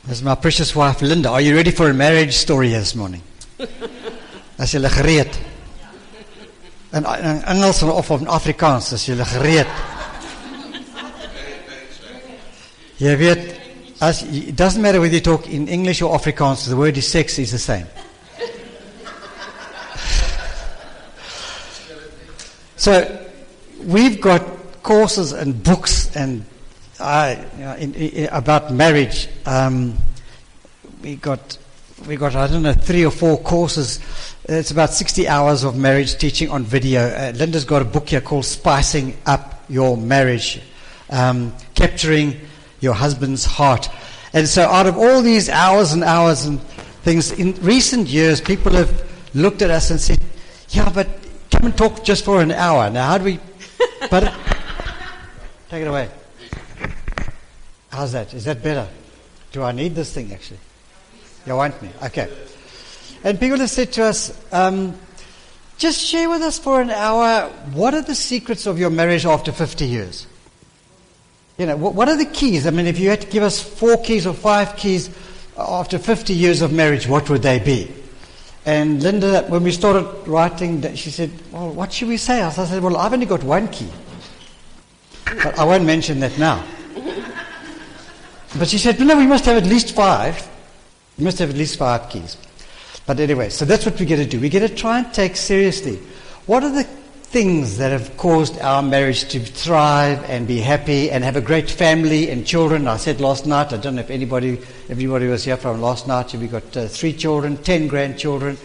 This is my precious wife, Lindah. Are you ready for a marriage story this morning? As julle gereed. In Engels of in Afrikaans, as julle gereed. Jy weet, it doesn't matter whether you talk in English or Afrikaans, the word is sex is the same. So, we've got courses and books and about marriage. We got I don't know 3 or 4 courses. It's about 60 hours of marriage teaching on video. Lindah's got a book here called Spicing Up Your Marriage, capturing your husband's heart. And so out of all these hours and hours and things, in recent years people have looked at us and said, yeah, but come and talk just for an hour. Now how do we but take it away. How's that? Is that better? Do I need this thing actually? You want me? Okay. And people have said to us, just share with us for an hour, what are the secrets of your marriage after 50 years? You know, what are the keys? I mean, if you had to give us 4 keys or 5 keys after 50 years of marriage, what would they be? And Lindah, when we started writing, she said, well, what should we say? I said, well, I've only got 1 key. But I won't mention that now. But she said, no, we must have at least 5. We must have at least 5 keys. But anyway, so that's what we get to do. We get to try and take seriously, what are the things that have caused our marriage to thrive and be happy and have a great family and children. I said last night, I don't know if everybody was here from last night, we got 3 children, 10 grandchildren,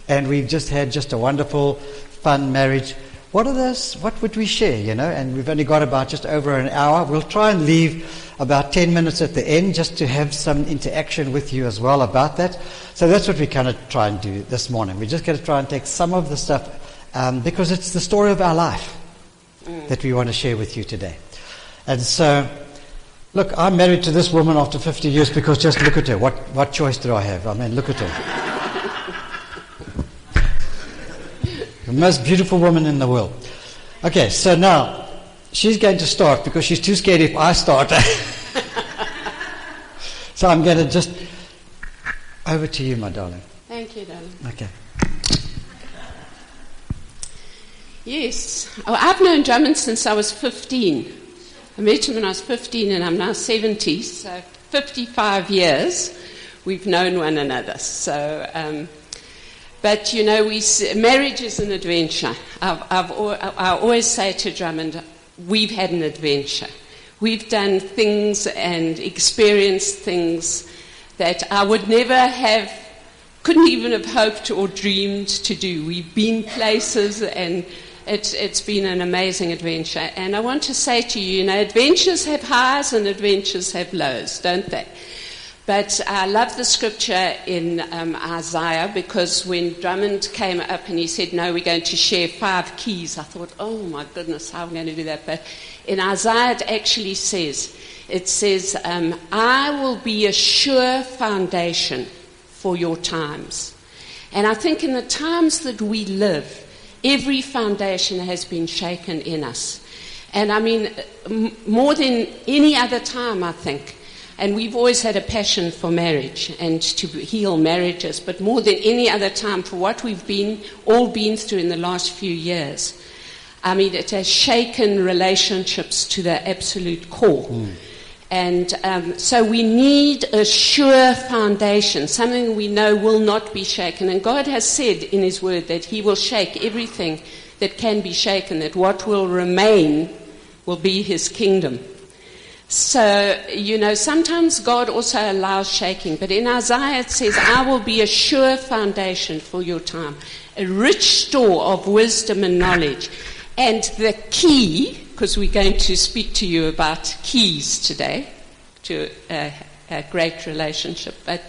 and we've just had a wonderful, fun marriage. What are those? What would we share, you know? And we've only got about just over an hour. We'll try and leave about 10 minutes at the end just to have some interaction with you as well about that. So that's what we kind of try and do this morning. We're just going to try and take some of the stuff because it's the story of our life that we want to share with you today. And so, look, I'm married to this woman after 50 years because just look at her. What choice do I have? I mean, look at her. The most beautiful woman in the world. Okay, so now she's going to start because she's too scared if I start. So I'm going to just over to you, my darling. Thank you, darling. Okay. Yes, I've known Drummond since I was 15. I met him when I was 15 and I'm now 70, so 55 years we've known one another. So, but you know, marriage is an adventure. I always say to Drummond, we've had an adventure. We've done things and experienced things that I would never couldn't even have hoped or dreamed to do. We've been places and it's been an amazing adventure. And I want to say to you, you know, adventures have highs and adventures have lows, don't they? But I love the scripture in Isaiah, because when Drummond came up and he said, no, we're going to share 5 keys, I thought, oh my goodness, how am I going to do that? But in Isaiah it actually says, I will be a sure foundation for your times. And I think in the times that we live, every foundation has been shaken in us. And I mean, more than any other time, I think. And we've always had a passion for marriage and to heal marriages, but more than any other time, for what we've all been through in the last few years, I mean, it has shaken relationships to the absolute core. And so we need a sure foundation, something we know will not be shaken. And God has said in His Word that He will shake everything that can be shaken, that what will remain will be His kingdom. So, you know, sometimes God also allows shaking, but in Isaiah it says, I will be a sure foundation for your time, a rich store of wisdom and knowledge. And the key, because we're going to speak to you about keys today to a great relationship, but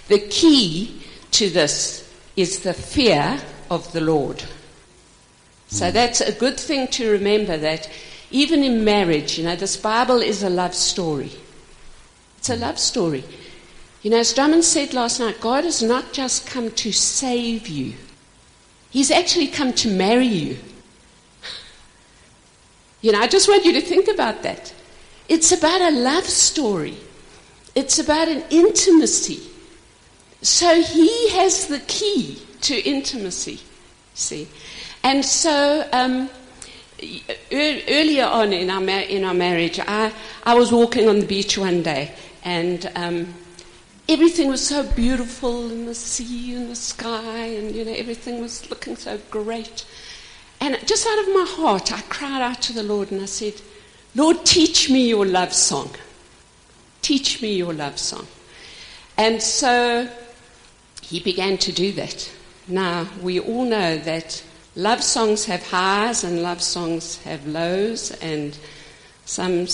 the key to this is the fear of the Lord. So that's a good thing to remember, that even in marriage, you know, this Bible is a love story. It's a love story. You know, as Drummond said last night, God has not just come to save you. He's actually come to marry you. You know, I just want you to think about that. It's about a love story. It's about an intimacy. So he has the key to intimacy, see. And so earlier on in our marriage, I was walking on the beach one day, and everything was so beautiful, in the sea and the sky, and everything was looking so great. And just out of my heart, I cried out to the Lord, and I said, Lord, teach me your love song. Teach me your love song. And so he began to do that. Now, we all know that love songs have highs and love songs have lows, and some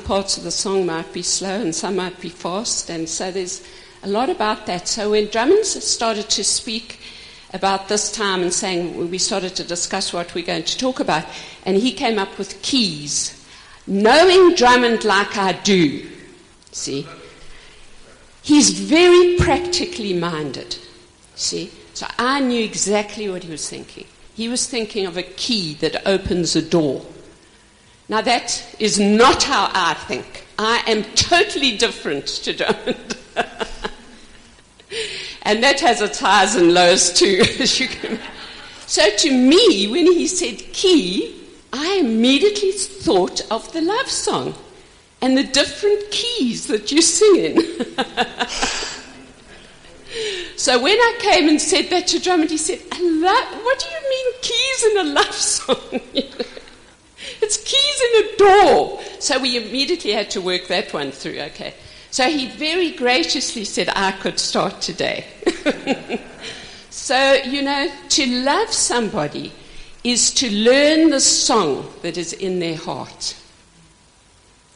parts of the song might be slow and some might be fast, and so there's a lot about that. So when Drummond started to speak about this time and saying, we started to discuss what we're going to talk about, and he came up with keys. Knowing Drummond like I do, see, he's very practically minded, see. So I knew exactly what he was thinking. He was thinking of a key that opens a door. Now that is not how I think. I am totally different to Drummond. And that has its highs and lows too, as you can. So to me, when he said key, I immediately thought of the love song and the different keys that you sing in. So when I came and said that to Drummond, he said, what do you mean keys in a love song? It's keys in a door. So we immediately had to work that one through, okay. So he very graciously said I could start today. So, to love somebody is to learn the song that is in their heart.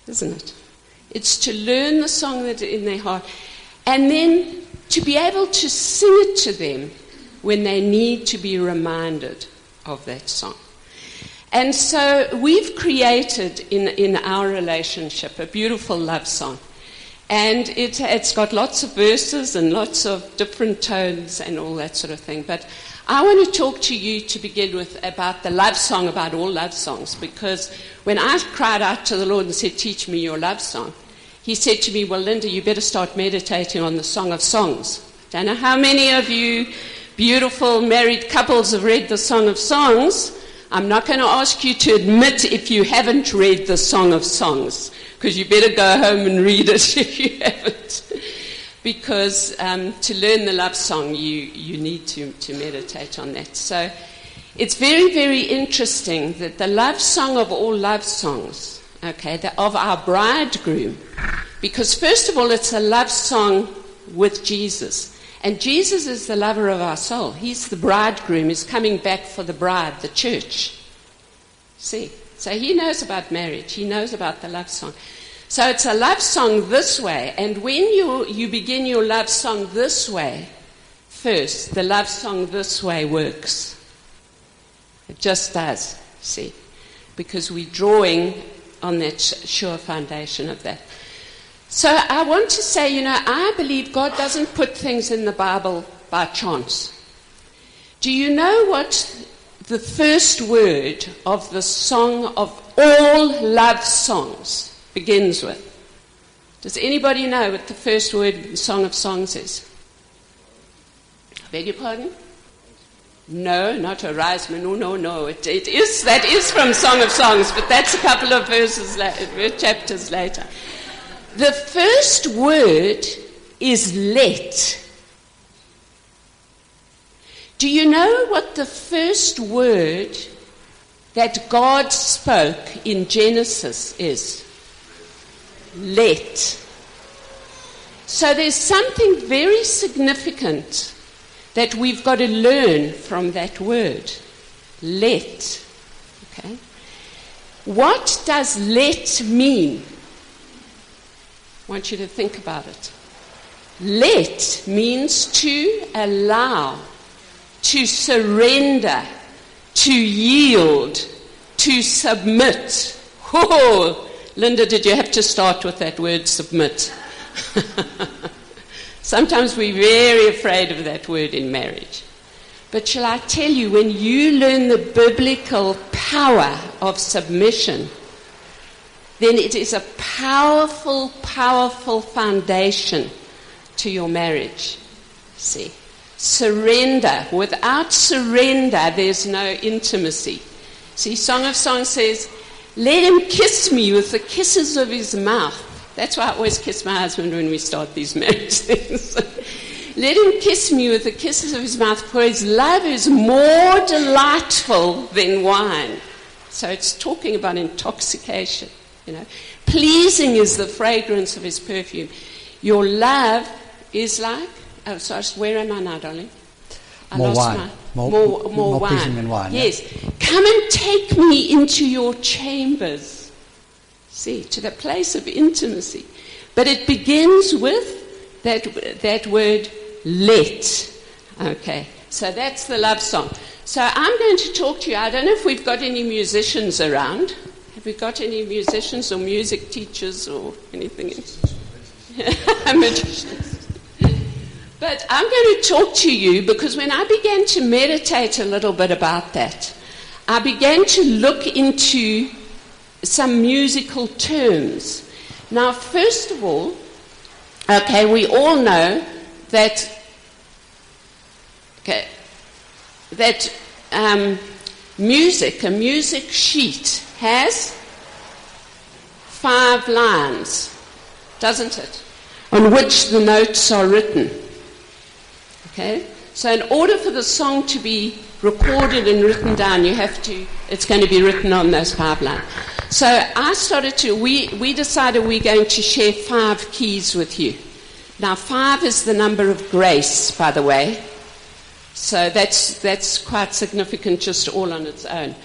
Isn't it? It's to learn the song that is in their heart. And then to be able to sing it to them when they need to be reminded of that song. And so we've created in our relationship a beautiful love song. And it's got lots of verses and lots of different tones and all that sort of thing. But I want to talk to you to begin with about the love song, about all love songs, because when I cried out to the Lord and said, teach me your love song, he said to me, well, Lindah, you better start meditating on the Song of Songs. Don't know how many of you beautiful married couples have read the Song of Songs. I'm not going to ask you to admit if you haven't read the Song of Songs, because you better go home and read it if you haven't. Because to learn the love song, you need to meditate on that. So it's very, very interesting that the love song of all love songs, okay, of our bridegroom, because first of all, it's a love song with Jesus. And Jesus is the lover of our soul. He's the bridegroom. He's coming back for the bride, the church. See? So he knows about marriage. He knows about the love song. So it's a love song this way. And when you begin your love song this way, first, the love song this way works. It just does, see? Because we're drawing on that sure foundation of that. So I want to say, I believe God doesn't put things in the Bible by chance. Do you know what the first word of the song of all love songs begins with? Does anybody know what the first word of the Song of Songs is? I beg your pardon? No, not Arise. No. That is from Song of Songs, but that's a couple of chapters later. The first word is let. Do you know what the first word that God spoke in Genesis is? Let. So there's something very significant that we've got to learn from that word. Let. Okay? What does let mean? I want you to think about it. Let means to allow, to surrender, to yield, to submit. Oh, Lindah, did you have to start with that word, submit? Sometimes we're very afraid of that word in marriage. But shall I tell you, when you learn the biblical power of submission, then it is a powerful, powerful foundation to your marriage. See? Surrender. Without surrender, there's no intimacy. See, Song of Songs says, let him kiss me with the kisses of his mouth. That's why I always kiss my husband when we start these marriage things. Let him kiss me with the kisses of his mouth, for his love is more delightful than wine. So it's talking about intoxication, you know. Pleasing is the fragrance of his perfume. Your love is like, oh, sorry, where am I now, darling? More wine. More wine. Pleasing than wine. Yes. Yeah. Come and take me into your chambers. See, to the place of intimacy. But it begins with that word, let. Okay. So that's the love song. So I'm going to talk to you. I don't know if we've got any musicians around. Have we got any musicians or music teachers or anything? Magicians. But I'm going to talk to you because when I began to meditate a little bit about that, I began to look into some musical terms. Now, first of all, okay, we all know that music, a music sheet, has 5 lines, doesn't it? On which the notes are written. Okay? So in order for the song to be recorded and written down, it's going to be written on those 5 lines. So we decided we're going to share 5 keys with you. Now 5 is the number of grace, by the way. So that's quite significant just all on its own.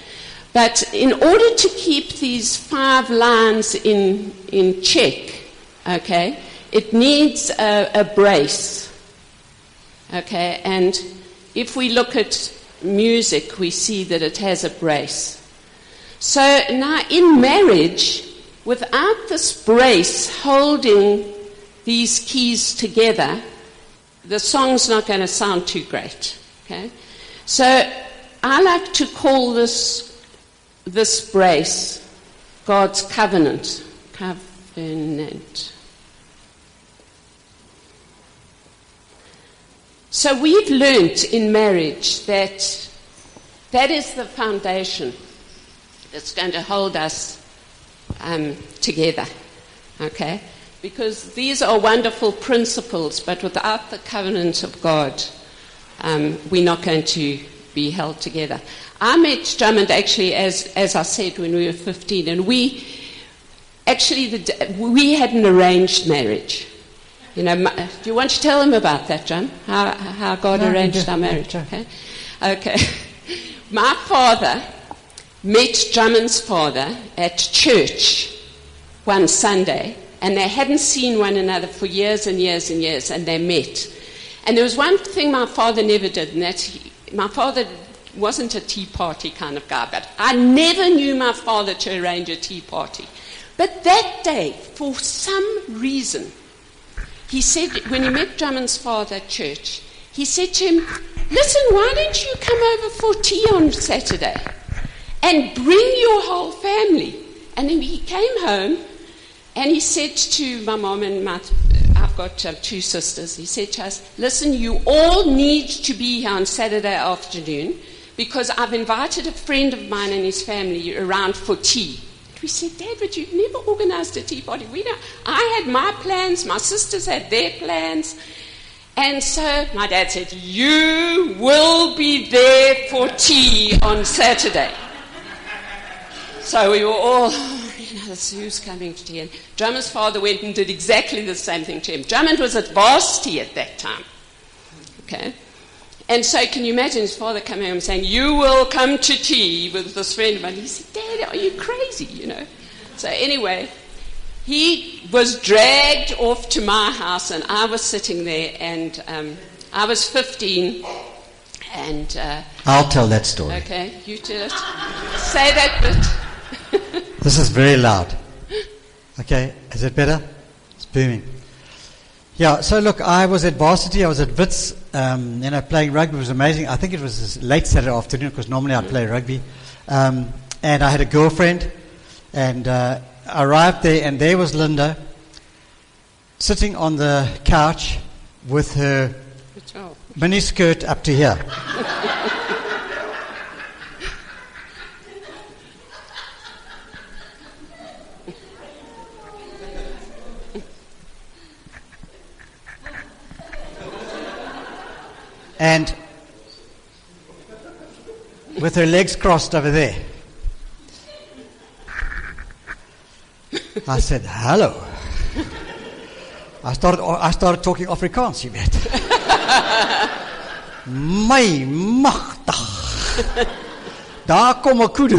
But in order to keep these 5 lines in check, okay, it needs a brace. Okay, and if we look at music, we see that it has a brace. So now in marriage, without this brace holding these keys together, the song's not going to sound too great. Okay, so I like to call this brace God's covenant. Covenant. So we've learnt in marriage that is the foundation that's going to hold us together, okay? Because these are wonderful principles, but without the covenant of God, we're not going to be held together. I met Drummond actually, as I said, when we were 15, and we had an arranged marriage. You know, do you want to tell him about that, John? How God arranged our marriage? Okay. My father met Drummond's father at church one Sunday, and they hadn't seen one another for years and years and years, and they met. And there was one thing my father never did, and that's my father wasn't a tea party kind of guy, but I never knew my father to arrange a tea party. But that day, for some reason, he said, when he met Drummond's father at church, he said to him, listen, why don't you come over for tea on Saturday and bring your whole family? And then he came home and he said to my mom and I've got 2 sisters, he said to us, listen, you all need to be here on Saturday afternoon because I've invited a friend of mine and his family around for tea. We said, Dad, but you've never organised a tea party. I had my plans, my sisters had their plans. And so my dad said, you will be there for tea on Saturday. So we were all, who's coming to tea? And Drummond's father went and did exactly the same thing to him. Drummond was at varsity at that time. Okay? And so can you imagine his father coming home saying, you will come to tea with this friend of mine. He said, Dad, are you crazy, you know? So anyway, he was dragged off to my house and I was sitting there and I was 15 and... I'll tell that story. Okay, you tell it. Say that bit. This is very loud. Okay, is it better? It's booming. Yeah, so look, I was at varsity, I was at Wits, playing rugby. It was amazing. I think it was late Saturday afternoon because normally I'd play rugby. And I had a girlfriend, and arrived there, and there was Lindah sitting on the couch with her miniskirt up to here. And with her legs crossed over there. I said, hello. I started talking Afrikaans, you weet. My magtig. Daar kom 'n kudu.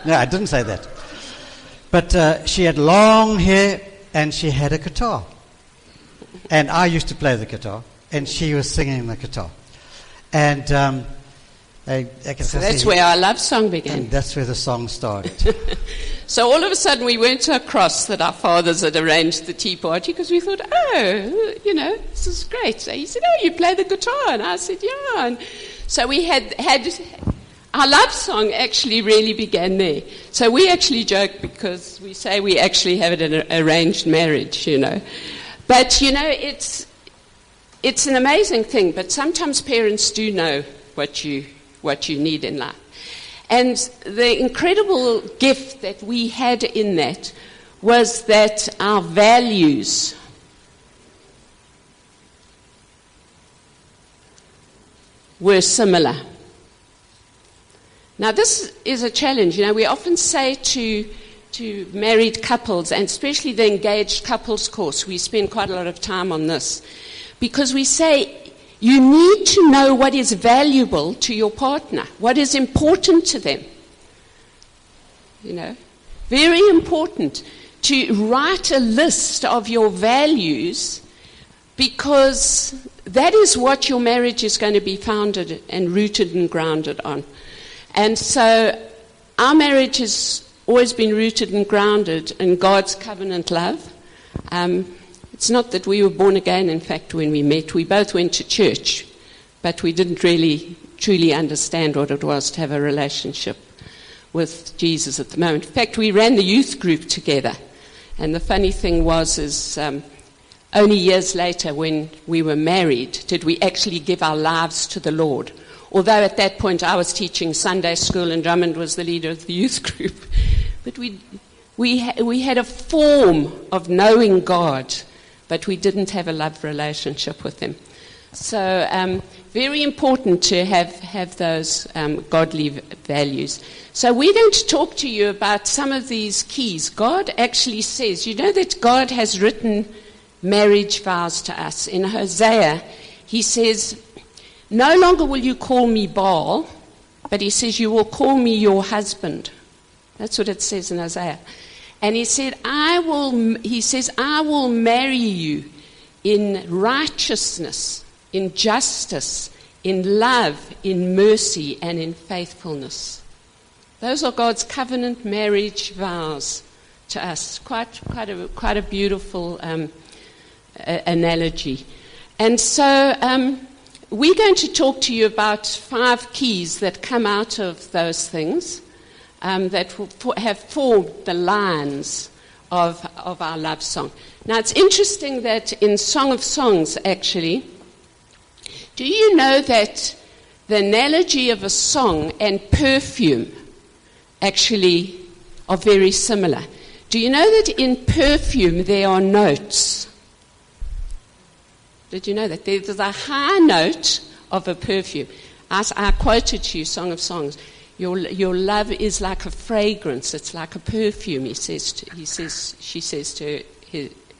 No, I didn't say that. But she had long hair and she had a guitar. And I used to play the guitar. And she was singing the guitar. And so that's where our love song began. And that's where the song started. So all of a sudden we went across that our fathers had arranged the tea party because we thought, this is great. So he said, you play the guitar. And I said, yeah. And so we had our love song actually really began there. So we actually joke because we say we actually have an arranged marriage, But, it's an amazing thing, but sometimes parents do know what you need in life. And the incredible gift that we had in that was that our values were similar. Now, this is a challenge. We often say to married couples, and especially the engaged couples course, we spend quite a lot of time on this, because we say you need to know what is valuable to your partner, what is important to them. Very important to write a list of your values, because that is what your marriage is going to be founded and rooted and grounded on. And so our marriage has always been rooted and grounded in God's covenant love. It's not that we were born again, in fact, when we met. We both went to church, but we didn't really truly understand what it was to have a relationship with Jesus at the moment. In fact, we ran the youth group together. And the funny thing is only years later, when we were married, did we actually give our lives to the Lord. Although at that point I was teaching Sunday school and Drummond was the leader of the youth group. But we had a form of knowing God, but we didn't have a love relationship with him. So very important to have those godly values. So we're going to talk to you about some of these keys. God actually says, that God has written marriage vows to us. In Hosea, he says, no longer will you call me Baal, but he says, you will call me your husband. That's what it says in Hosea. And he said, I will marry you in righteousness, in justice, in love, in mercy, and in faithfulness. Those are God's covenant marriage vows to us. Quite a beautiful analogy. And so we're going to talk to you about 5 keys that come out of those things. That have formed the lines of our love song. Now, it's interesting that in Song of Songs, actually, do you know that the analogy of a song and perfume actually are very similar? Do you know that in perfume there are notes? Did you know that? There's a high note of a perfume. I quoted to you Song of Songs. Your love is like a fragrance. It's like a perfume, she says to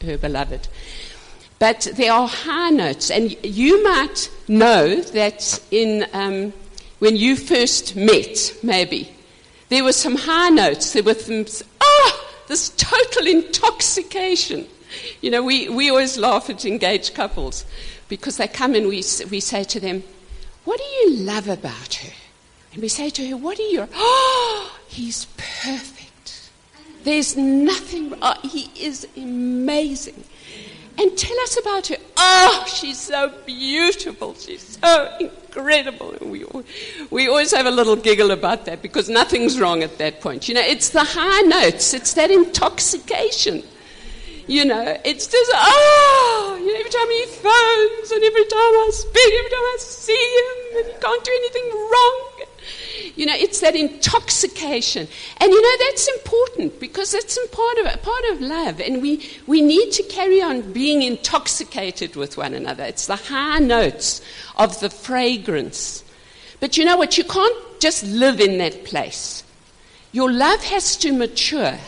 her beloved. But there are high notes, and you might know that when you first met, maybe there were some high notes. There were this total intoxication. We always laugh at engaged couples because they come and we say to them, "What do you love about her?" And we say to her, what are you? He's perfect. There's nothing. He is amazing. and tell us about her. Oh, she's so beautiful. She's so incredible. And we always have a little giggle about that because nothing's wrong at that point. It's the high notes. It's that intoxication. It's just, every time he phones and every time I speak, every time I see him and he can't do anything wrong. It's that intoxication. And that's important because that's part of love. And we need to carry on being intoxicated with one another. It's the high notes of the fragrance. But you know what? You can't just live in that place. Your love has to mature,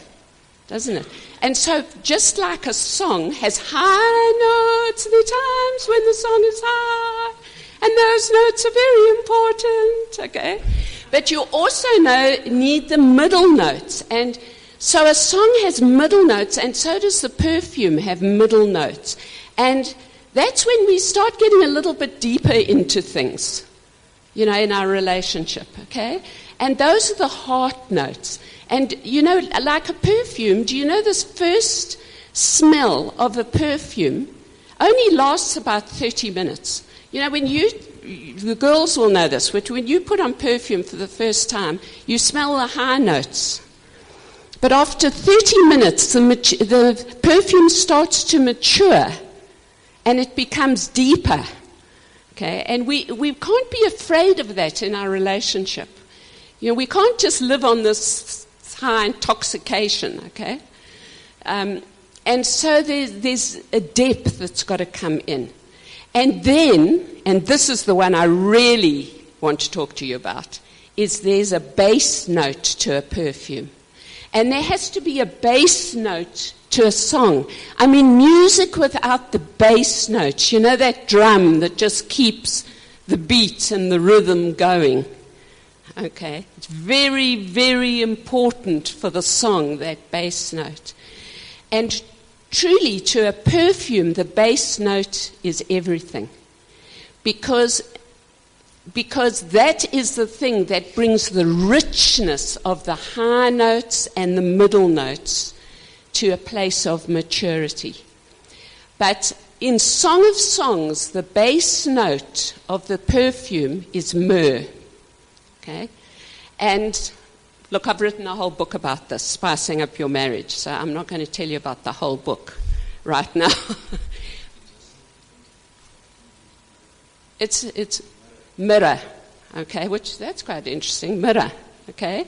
doesn't it? And so just like a song has high notes, there are times when the song is high, and those notes are very important, okay? But you also need the middle notes. And so a song has middle notes, and so does the perfume have middle notes. And that's when we start getting a little bit deeper into things, in our relationship, okay? And those are the heart notes. And, like a perfume, do you know this first smell of a perfume only lasts about 30 minutes? When the girls will know this, but when you put on perfume for the first time, you smell the high notes. But after 30 minutes, the perfume starts to mature and it becomes deeper. Okay? And we can't be afraid of that in our relationship. We can't just live on this high intoxication, okay? And so there's a depth that's got to come in. And then, and this is the one I really want to talk to you about, is there's a bass note to a perfume. And there has to be a bass note to a song. I mean, music without the bass notes, that drum that just keeps the beat and the rhythm going. Okay, it's very, very important for the song, that bass note. And truly, to a perfume, the bass note is everything. Because that is the thing that brings the richness of the high notes and the middle notes to a place of maturity. But in Song of Songs, the bass note of the perfume is myrrh. Okay? And look, I've written a whole book about this, spicing up your marriage, so I'm not going to tell you about the whole book right now. It's myrrh, okay, that's quite interesting, myrrh, okay?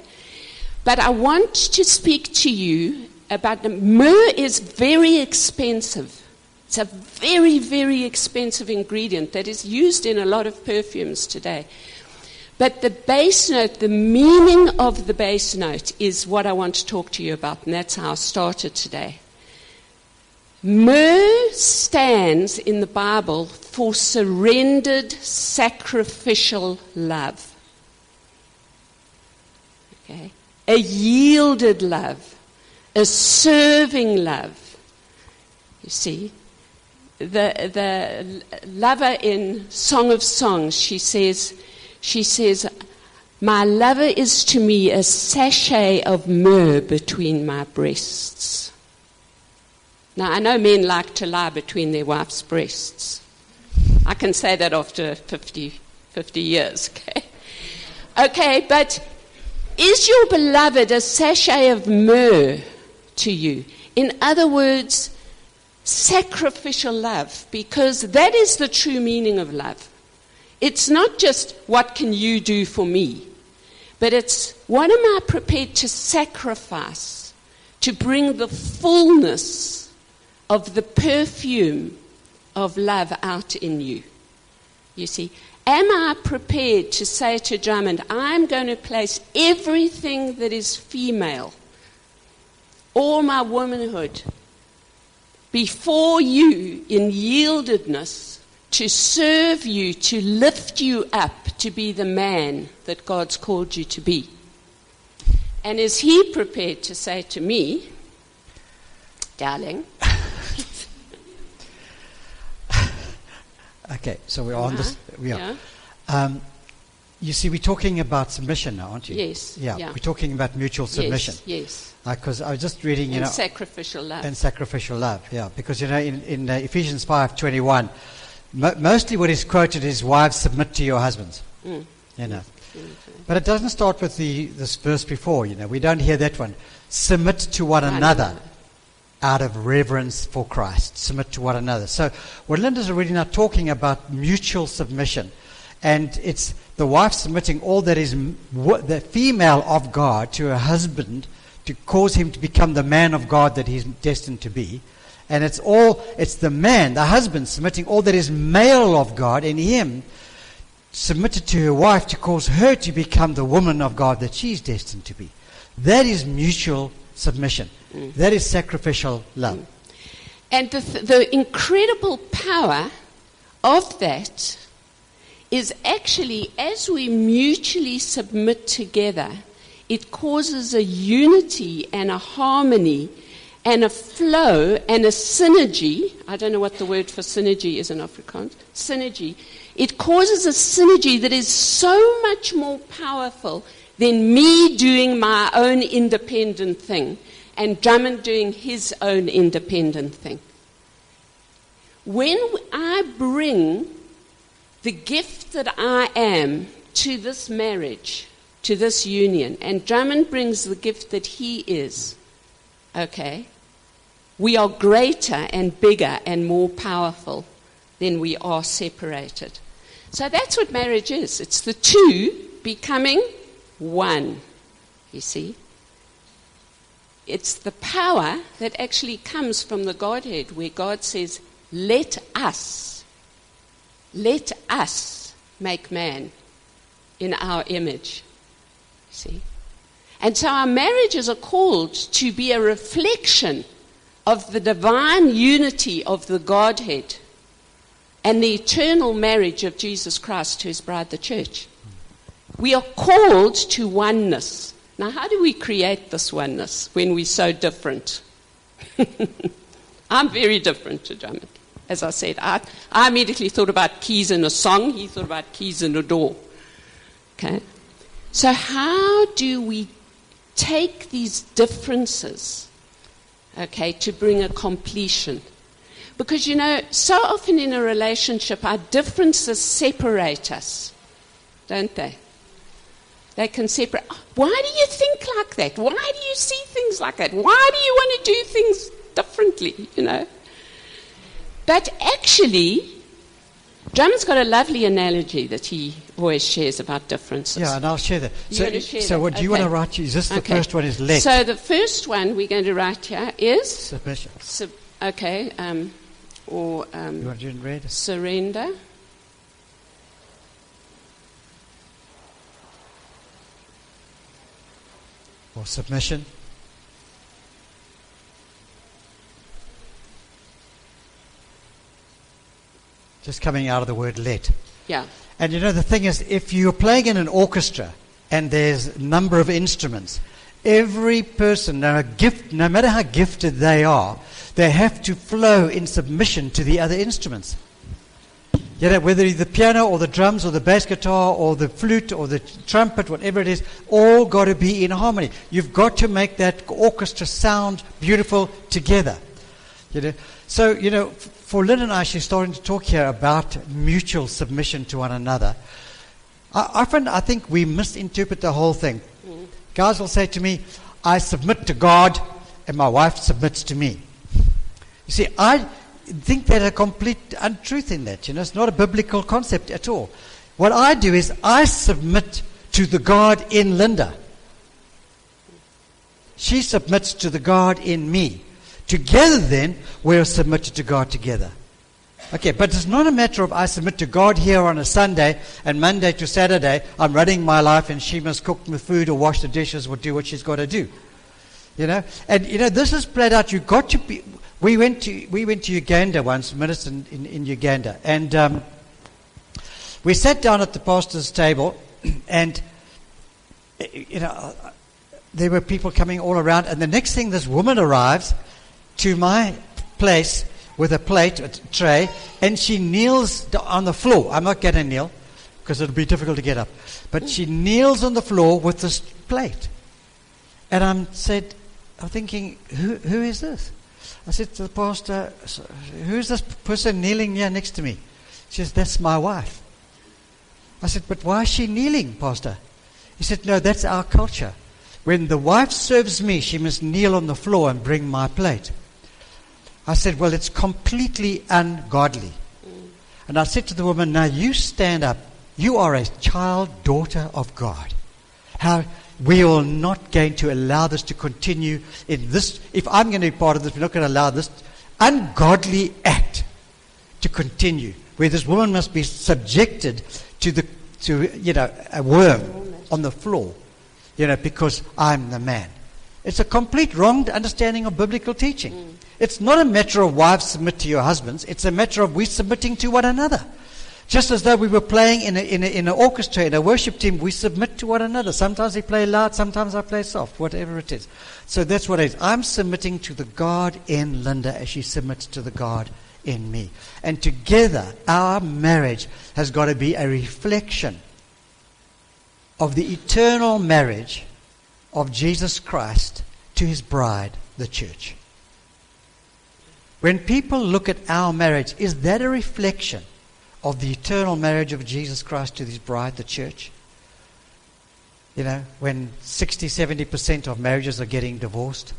But I want to speak to you about myrrh is very expensive. It's a very, very expensive ingredient that is used in a lot of perfumes today. But the bass note, the meaning of the bass note is what I want to talk to you about, and that's how I started today. Myrrh stands in the Bible for surrendered, sacrificial love. Okay? A yielded love, a serving love. You see? The lover in Song of Songs, she says, my lover is to me a sachet of myrrh between my breasts. Now, I know men like to lie between their wife's breasts. I can say that after 50 years, okay? Okay, but is your beloved a sachet of myrrh to you? In other words, sacrificial love, because that is the true meaning of love. It's not just what can you do for me, but it's what am I prepared to sacrifice to bring the fullness of the perfume of love out in you. You see, am I prepared to say to Drummond, I'm going to place everything that is female, all my womanhood, before you in yieldedness, to serve you, to lift you up, to be the man that God's called you to be. And is he prepared to say to me, darling? Okay, so we're on this. We are. Yeah. You see, we're talking about submission now, aren't you? Yes. Yeah, we're talking about mutual submission. Yes. Because I was just reading, and sacrificial love. And sacrificial love, yeah. Because, in Ephesians 5:21, mostly what is quoted is, wives, submit to your husbands. But it doesn't start with this verse before, We don't hear that one. Submit to one another out of reverence for Christ. Submit to one another. So what Lindah's already now talking about mutual submission. And it's the wife submitting all that is the female of God to her husband to cause him to become the man of God that he's destined to be. And it's the man, the husband, submitting all that is male of God in him, submitted to her wife to cause her to become the woman of God that she's destined to be. That is mutual submission. That is sacrificial love. And the incredible power of that is actually, as we mutually submit together, it causes a unity and a harmony and a flow and a synergy. I don't know what the word for synergy is in Afrikaans. Synergy. It causes a synergy that is so much more powerful than me doing my own independent thing and Drummond doing his own independent thing. When I bring the gift that I am to this marriage, to this union, and Drummond brings the gift that he is, okay, we are greater and bigger and more powerful than we are separated. So that's what marriage is. It's the two becoming one, you see. It's the power that actually comes from the Godhead, where God says, let us make man in our image. See? And so our marriages are called to be a reflection of the divine unity of the Godhead and the eternal marriage of Jesus Christ to his bride, the church. We are called to oneness. Now, how do we create this oneness when we're so different? I'm very different to Drummond. As I said, I immediately thought about keys in a song. He thought about keys in a door. Okay? So how do we take these differences, okay, to bring a completion? Because, so often in a relationship, our differences separate us, don't they? They can separate. Why do you think like that? Why do you see things like that? Why do you want to do things differently, But actually, Drummond's got a lovely analogy that he always shares about differences. Yeah, and I'll share that. So what do you want to write? Is this the first one is let? So the first one we're going to write here is? Submission. You want to do it in red? Surrender. Or submission. Just coming out of the word let. Yeah. And the thing is, if you're playing in an orchestra and there's a number of instruments, every person, no matter how gifted they are, they have to flow in submission to the other instruments. Whether it's the piano or the drums or the bass guitar or the flute or the trumpet, whatever it is, all got to be in harmony. You've got to make that orchestra sound beautiful together. So, for Lynn and I, she's starting to talk here about mutual submission to one another. I think we misinterpret the whole thing. Guys will say to me, I submit to God and my wife submits to me. You see, I think there's a complete untruth in that. It's not a biblical concept at all. What I do is I submit to the God in Lindah. She submits to the God in me. Together then, we're submitted to God together. Okay, but it's not a matter of I submit to God here on a Sunday and Monday to Saturday I'm running my life and she must cook the food or wash the dishes or do what she's got to do. And this is played out. You've got to be. We went to Uganda once, ministered in Uganda, and we sat down at the pastor's table, and there were people coming all around, and the next thing, this woman arrives to my place with a plate, a tray, and she kneels on the floor. I'm not going to kneel. because it'll be difficult to get up. But she kneels on the floor with this plate. And I'm thinking, who is this? I said to the pastor, who's this person kneeling here next to me? She says, that's my wife. I said, but why is she kneeling, Pastor? He said, no, that's our culture. When the wife serves me, she must kneel on the floor and bring my plate. I said, well, it's completely ungodly. And I said to the woman, now you stand up. You are a child, daughter of God. We are not going to allow this to continue in this. If I'm going to be part of this, we're not going to allow this ungodly act to continue, where this woman must be subjected to a worm on the floor, because I'm the man. It's a complete wrong understanding of biblical teaching. It's not a matter of wives submit to your husbands. It's a matter of we submitting to one another. Just as though we were playing in an orchestra, in a worship team, we submit to one another. Sometimes we play loud, sometimes I play soft, whatever it is. So that's what it is. I'm submitting to the God in Lindah as she submits to the God in me. And together, our marriage has got to be a reflection of the eternal marriage of Jesus Christ to his bride, the church. When people look at our marriage, is that a reflection of the eternal marriage of Jesus Christ to his bride, the church? When 60-70% of marriages are getting divorced.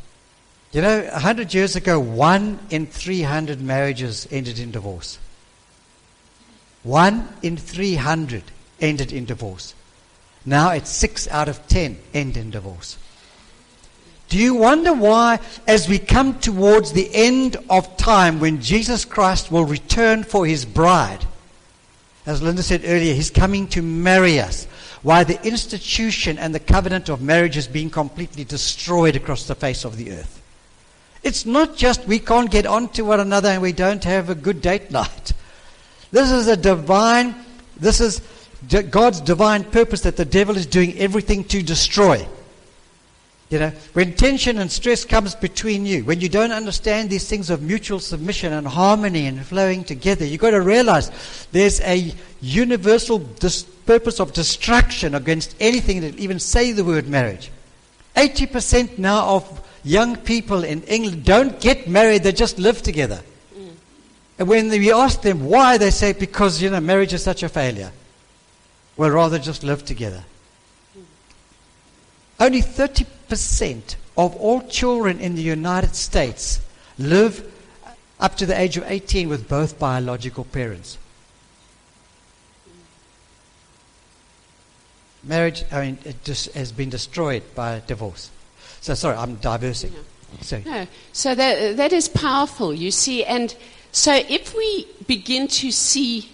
100 years ago, 1 in 300 marriages ended in divorce. 1 in 300 ended in divorce. Now it's 6 out of 10 end in divorce. Do you wonder why, as we come towards the end of time, when Jesus Christ will return for his bride, as Lindah said earlier, he's coming to marry us, why the institution and the covenant of marriage is being completely destroyed across the face of the earth? It's not just we can't get on to one another and we don't have a good date night. This is God's divine purpose that the devil is doing everything to destroy. When tension and stress comes between you, when you don't understand these things of mutual submission and harmony and flowing together, you've got to realize there's a universal purpose of destruction against anything that even say the word marriage. 80% now of young people in England don't get married, they just live together. And when we ask them why, they say because, marriage is such a failure. Well, rather just live together. Only 30% of all children in the United States live up to the age of 18 with both biological parents. Marriage, it just has been destroyed by divorce. So, sorry, I'm diversing. No. So that is powerful, you see. And so if we begin to see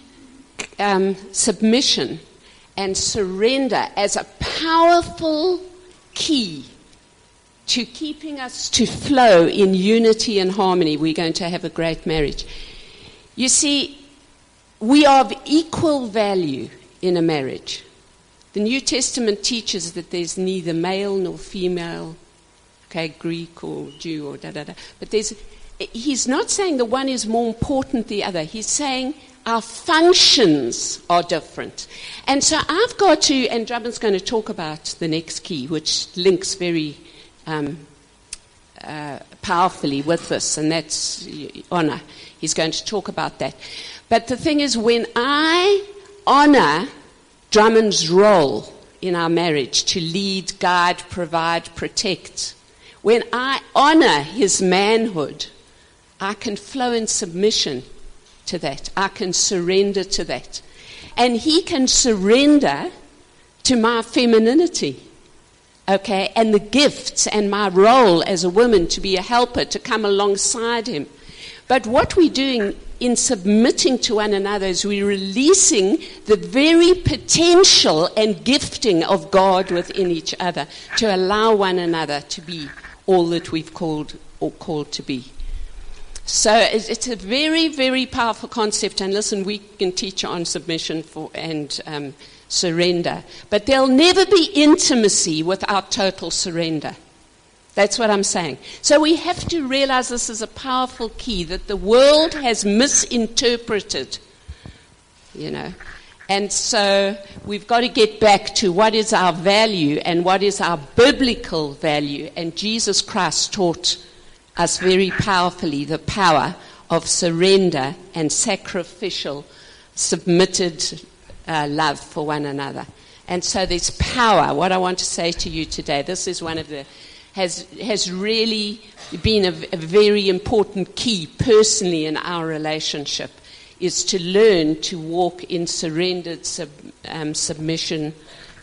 submission and surrender as a powerful key to keeping us to flow in unity and harmony, we're going to have a great marriage. You see, we are of equal value in a marriage. The New Testament teaches that there's neither male nor female, Greek or Jew or da-da-da. But he's not saying the one is more important than the other. He's saying our functions are different. And so I've got to, and Drummond's going to talk about the next key, which links very powerfully with this, and that's honor. He's going to talk about that. But the thing is, when I honor Drummond's role in our marriage to lead, guide, provide, protect, when I honor his manhood, I can flow in submission to that. I can surrender to that. And he can surrender to my femininity, and the gifts and my role as a woman to be a helper, to come alongside him. But what we're doing in submitting to one another is we're releasing the very potential and gifting of God within each other to allow one another to be all that we've called to be. So it's a very, very powerful concept. And listen, we can teach on submission and surrender. But there'll never be intimacy without total surrender. That's what I'm saying. So we have to realize this is a powerful key that the world has misinterpreted, And so we've got to get back to what is our value and what is our biblical value. And Jesus Christ taught us very powerfully the power of surrender and sacrificial, submitted love for one another. And so there's power. What I want to say to you today, this is one of the, has really been a very important key personally in our relationship, is to learn to walk in surrendered submission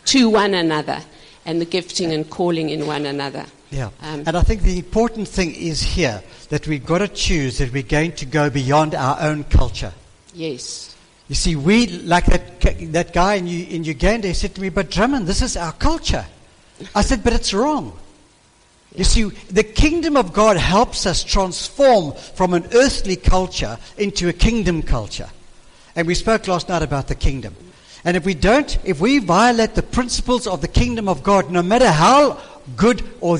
to one another and the gifting and calling in one another. Yeah, and I think the important thing is here that we've got to choose that we're going to go beyond our own culture. Yes. You see, we, like that guy in Uganda, he said to me, "But Drummond, this is our culture." I said, "But it's wrong." You see, the kingdom of God helps us transform from an earthly culture into a kingdom culture. And we spoke last night about the kingdom. And if we violate the principles of the kingdom of God, no matter how good or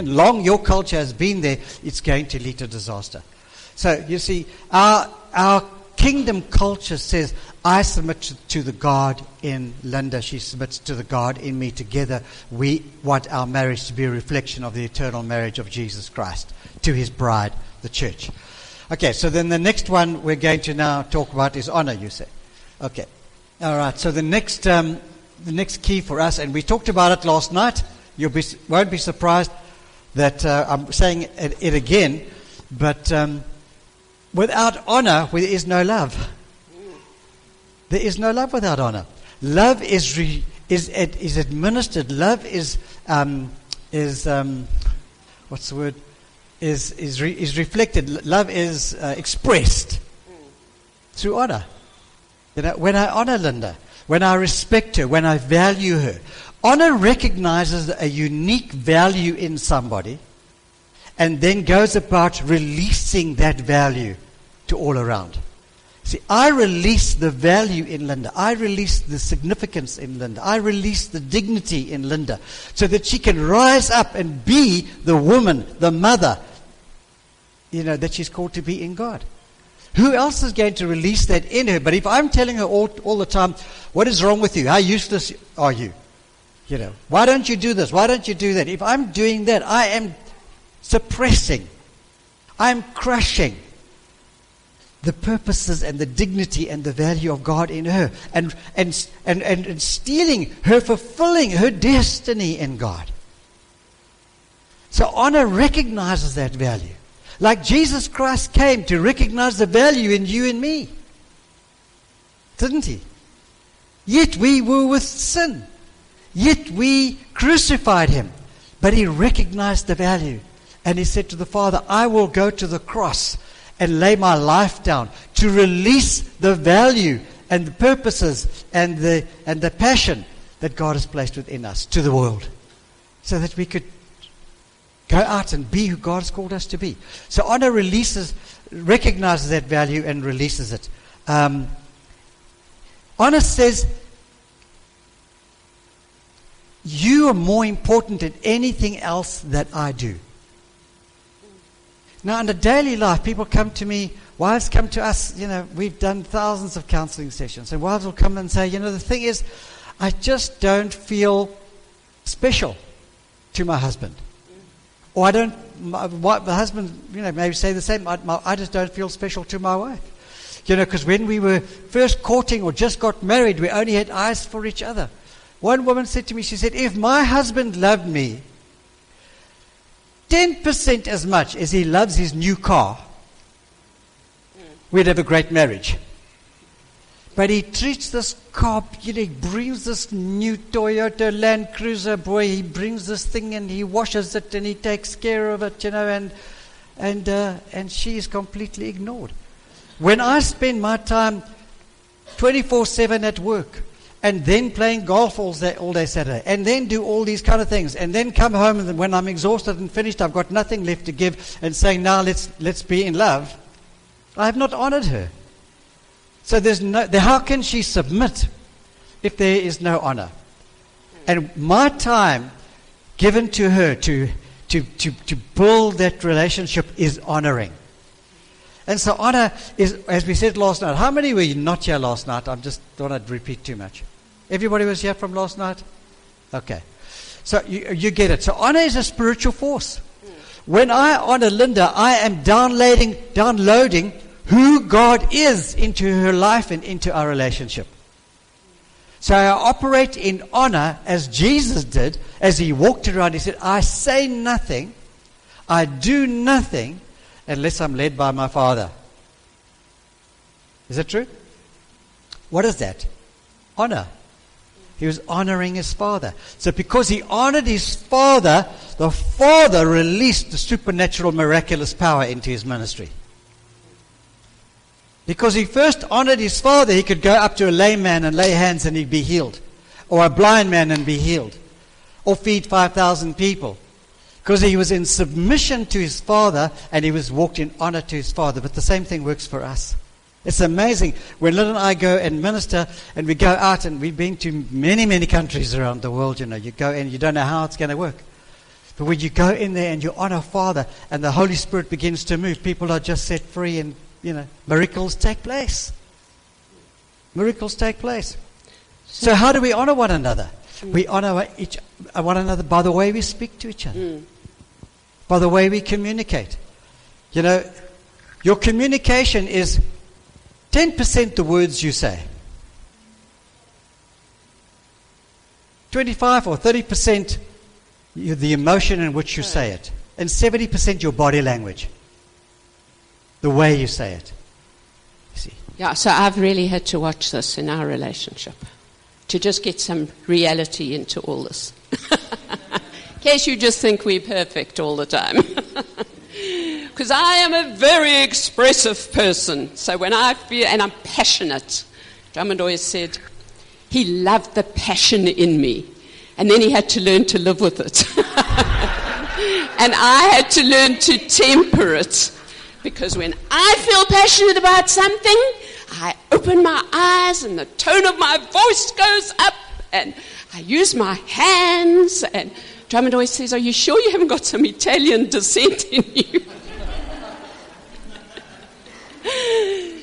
long your culture has been there, it's going to lead to disaster. So, you see, our kingdom culture says, I submit to the God in Lindah, she submits to the God in me. Together we want our marriage to be a reflection of the eternal marriage of Jesus Christ to his bride, the church. Okay, so then the next one we're going to now talk about is honor, you say. Okay, all right, so the next key for us, and we talked about it last night, you won't be surprised that I'm saying it again, but without honor, there is no love. There is no love without honor. Love is administered. Love is what's the word? Is reflected. Love is expressed through honor. You know, when I honor Lindah, when I respect her, when I value her, honor recognizes a unique value in somebody, and then goes about releasing that value to all around. See, I release the value in Lindah. I release the significance in Lindah. I release the dignity in Lindah so that she can rise up and be the woman, the mother, that she's called to be in God. Who else is going to release that in her? But if I'm telling her all the time, what is wrong with you? How useless are you? Why don't you do this? Why don't you do that? If I'm doing that, I am suppressing. I'm crushing the purposes and the dignity and the value of God in her, and stealing her, fulfilling her destiny in God. So honor recognizes that value. Like Jesus Christ came to recognize the value in you and me. Didn't he? Yet we were with sin. Yet we crucified him. But he recognized the value. And he said to the Father, I will go to the cross and lay my life down to release the value and the purposes and the passion that God has placed within us to the world, so that we could go out and be who God has called us to be. So honor recognizes that value and releases it. Honor says, you are more important than anything else that I do. Now, in the daily life, people come to me, wives come to us, we've done thousands of counseling sessions, and wives will come and say, the thing is, I just don't feel special to my husband. Or my husband, maybe say the same, I just don't feel special to my wife. Because when we were first courting or just got married, we only had eyes for each other. One woman said to me, she said, if my husband loved me 10% as much as he loves his new car, we'd have a great marriage. But he treats this car, he brings this new Toyota Land Cruiser, boy, he brings this thing and he washes it and he takes care of it, and she is completely ignored. When I spend my time 24/7 at work, and then playing golf all day Saturday, and then do all these kind of things, and then come home, and when I'm exhausted and finished, I've got nothing left to give, and saying, now let's be in love, I have not honored her. So how can she submit if there is no honor? And my time given to her to build that relationship is honoring. And so honor is, as we said last night, how many were not here last night? I just don't want to repeat too much. Everybody was here from last night? Okay. So you get it. So honor is a spiritual force. When I honor Lindah, I am downloading who God is into her life and into our relationship. So I operate in honor as Jesus did, as he walked around. He said, I say nothing, I do nothing, unless I'm led by my Father. Is that true? What is that? Honor. He was honoring his Father. So because he honored his Father, the Father released the supernatural, miraculous power into his ministry. Because he first honored his Father, he could go up to a lame man and lay hands and he'd be healed. Or a blind man and be healed. Or feed 5,000 people. Because he was in submission to his Father and he was walked in honor to his Father. But the same thing works for us. It's amazing. When Lindah and I go and minister and we go out, and we've been to many, many countries around the world, you go and you don't know how it's going to work. But when you go in there and you honor Father and the Holy Spirit begins to move, people are just set free and, miracles take place. Miracles take place. So how do we honor one another? We honor one another by the way we speak to each other. By the way we communicate. Your communication is 10% the words you say. 25 or 30% the emotion in which you say it. And 70% your body language. The way you say it. You see. Yeah, so I've really had to watch this in our relationship. To just get some reality into all this. In case you just think we're perfect all the time. Because I am a very expressive person. So when I feel, and I'm passionate. Drummond always said, he loved the passion in me. And then he had to learn to live with it. And I had to learn to temper it. Because when I feel passionate about something, I open my eyes and the tone of my voice goes up. And I use my hands. And Drummond always says, are you sure you haven't got some Italian descent in you?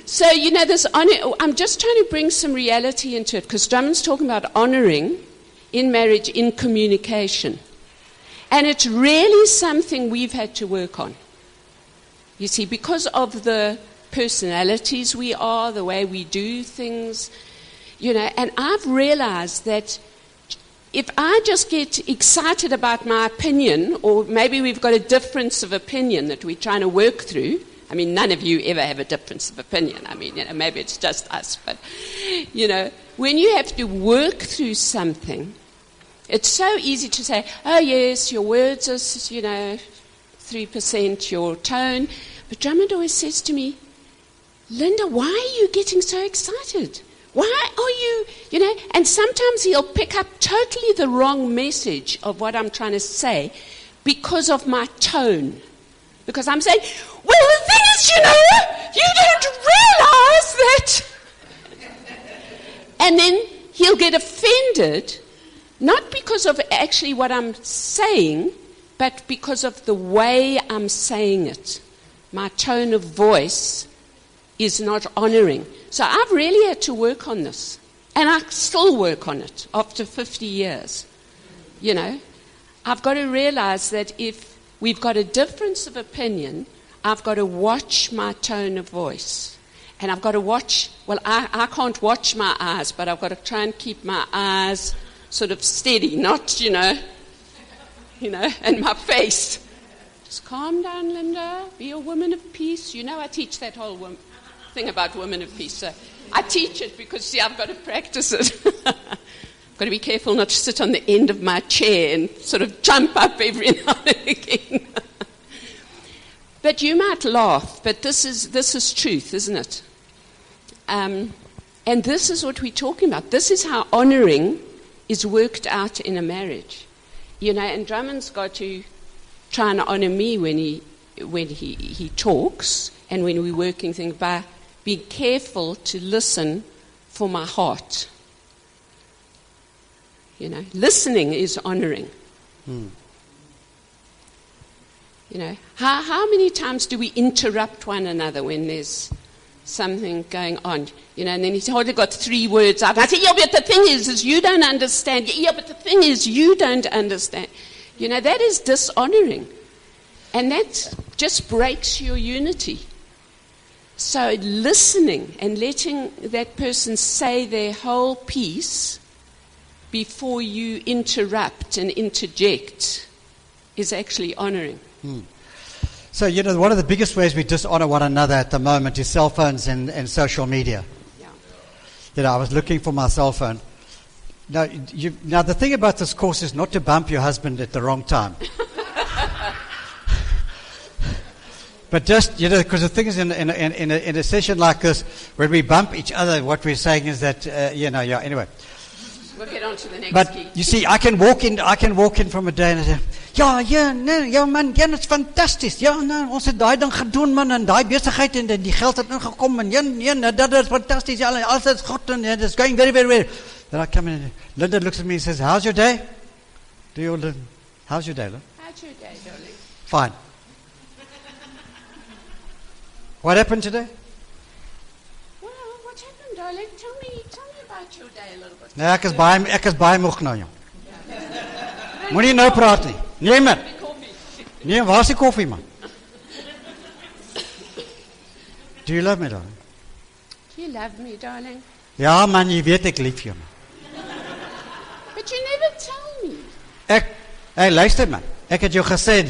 So, this honor, I'm just trying to bring some reality into it, because Drummond's talking about honoring in marriage, in communication. And it's really something we've had to work on. You see, because of the personalities we are, the way we do things, and I've realized that if I just get excited about my opinion, or maybe we've got a difference of opinion that we're trying to work through. I mean, none of you ever have a difference of opinion. I mean, maybe it's just us. But, when you have to work through something, it's so easy to say, oh, yes, your words are, 3%, your tone. But Drummond always says to me, Lindah, why are you getting so excited? Why are you, and sometimes he'll pick up totally the wrong message of what I'm trying to say because of my tone. Because I'm saying, well, the thing is, you don't realize that. And then he'll get offended, not because of actually what I'm saying, but because of the way I'm saying it. My tone of voice is not honoring. So I've really had to work on this. And I still work on it after 50 years. I've got to realize that if we've got a difference of opinion, I've got to watch my tone of voice. And I've got to watch, I can't watch my eyes, but I've got to try and keep my eyes sort of steady, not, and my face. Just calm down, Lindah. Be a woman of peace. I teach that whole thing about women of peace. So I teach it because, I've got to practice it. I've got to be careful not to sit on the end of my chair and sort of jump up every now and again. But you might laugh, but this is truth, isn't it? And this is what we're talking about. This is how honoring is worked out in a marriage. And Drummond's got to try and honor me when he talks and when we're working things by being careful to listen for my heart. Listening is honoring. You know, how many times do we interrupt one another when there's something going on? You know, and then he's hardly got 3 words out. I say, yeah, but the thing is you don't understand. Yeah, but the thing is you don't understand. You know, that is dishonoring. And that just breaks your unity. So listening and letting that person say their whole piece before you interrupt and interject is actually honoring. So, you know, one of the biggest ways we dishonor one another at the moment is cell phones and social media. Yeah. You know, I was looking for my cell phone. Now, the thing about this course is not to bump your husband at the wrong time. But just, you know, because the thing is, in a session like this, when we bump each other, what we're saying is that, anyway. We'll get on to the next But key. you see, I can walk in from a day and I say, man, it's fantastic. Ja, nee, ons het daai ding gedoen, man, en daai besigheid en die geld het ingekom en dat is fantastic. Ja, alles is goed and it's going very, very well. Then I come in and Linda looks at me and says, how's your day? How's your day, Linda? How's your day, darling? Fine. What happened today? Well, what happened, darling? Tell me about your day a little bit. Nee, ek is baie moeg nou, jong. Moenie nou praat nie. Nee, man. Nee, waar is die koffie, man? Do you love me, darling? Do you love me, darling? Ja, man, jy weet ek lief jou, man. But you never tell me. Hey, luister, man. Ek het jou gesê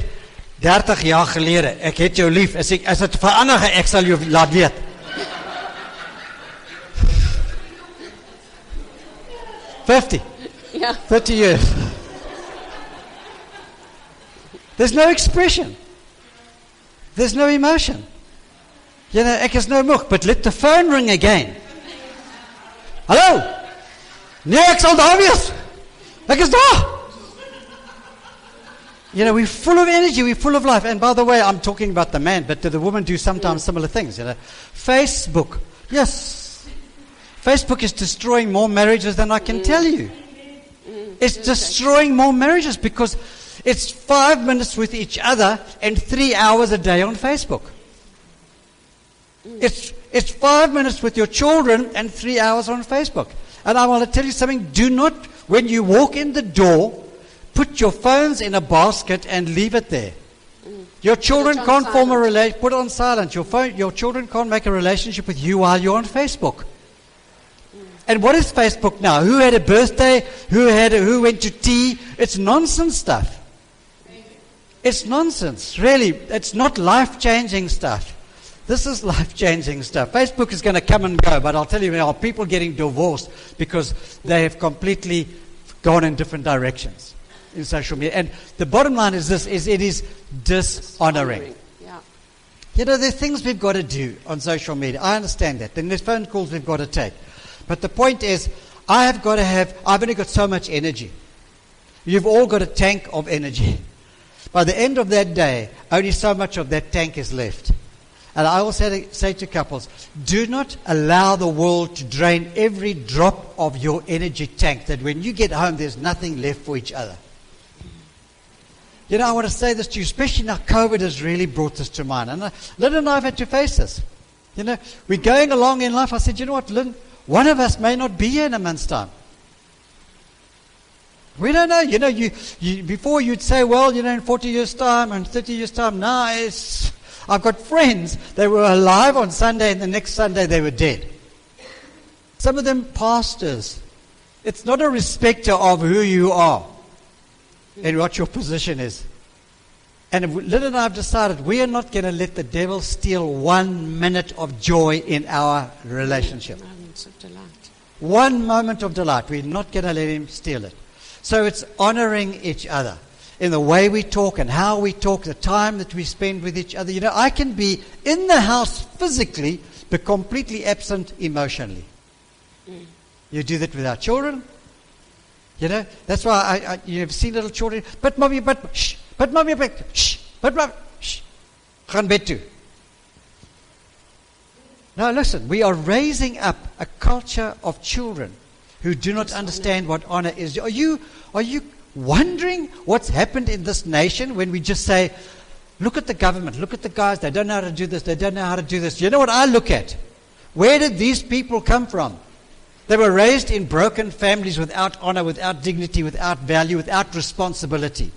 30 jaar gelede, ek het jou lief. As dit verander, ek sal jou laat weet. Yeah. 30 years. There's no expression. There's no emotion. You know, ek is nou moeg, but let the phone ring again. Hallo? Nee, ek sal daar wees. Ek is daar. You know, we're full of energy, we're full of life. And by the way, I'm talking about the man, but the woman do sometimes similar things. You know, Facebook. Yes. Facebook is destroying more marriages than I can tell you. It's destroying more marriages because it's 5 minutes with each other and 3 hours a day on Facebook. It's 5 minutes with your children and 3 hours on Facebook. And I want to tell you something. Do not, when you walk in the door, put your phones in a basket and leave it there. Your children can't form a relationship. Put it on silent. Your children can't make a relationship with you while you're on Facebook. And what is Facebook now? Who had a birthday? Who went to tea? It's nonsense stuff. It's nonsense, really. It's not life-changing stuff. This is life-changing stuff. Facebook is going to come and go, but I'll tell you, there are people getting divorced because they have completely gone in different directions in social media. And the bottom line is this, it is dishonoring. Yeah. You know, there's things we've got to do on social media. I understand that. Then there's phone calls we've got to take. But the point is, I've only got so much energy. You've all got a tank of energy. By the end of that day, only so much of that tank is left. And I also say to couples, do not allow the world to drain every drop of your energy tank, that when you get home, there's nothing left for each other. You know, I want to say this to you, especially now COVID has really brought this to mind. And Lynn and I have had to face this. You know, we're going along in life. I said, you know what, Lynn, one of us may not be here in a month's time. We don't know. You know, you before you'd say, well, you know, in 40 years' time and 30 years' time, now I've got friends, they were alive on Sunday and the next Sunday they were dead. Some of them pastors. It's not a respecter of who you are and what your position is. And Lynn and I have decided we are not going to let the devil steal 1 minute of joy in our relationship. Moments of delight. 1 moment of delight. We're not going to let him steal it. So it's honoring each other in the way we talk and how we talk, the time that we spend with each other. You know, I can be in the house physically, but completely absent emotionally. You do that with our children. You know, that's why you've seen little children. But mommy, shh. But mommy, shh. But mommy, shh. Gaan bed toe. Now listen, we are raising up a culture of children who do not understand what honor is. Are you wondering what's happened in this nation when we just say, Look at the government. Look at the guys. They don't know how to do this. They don't know how to do this. You know what I look at? Where did these people come from? They were raised in broken families without honor, without dignity, without value, without responsibility.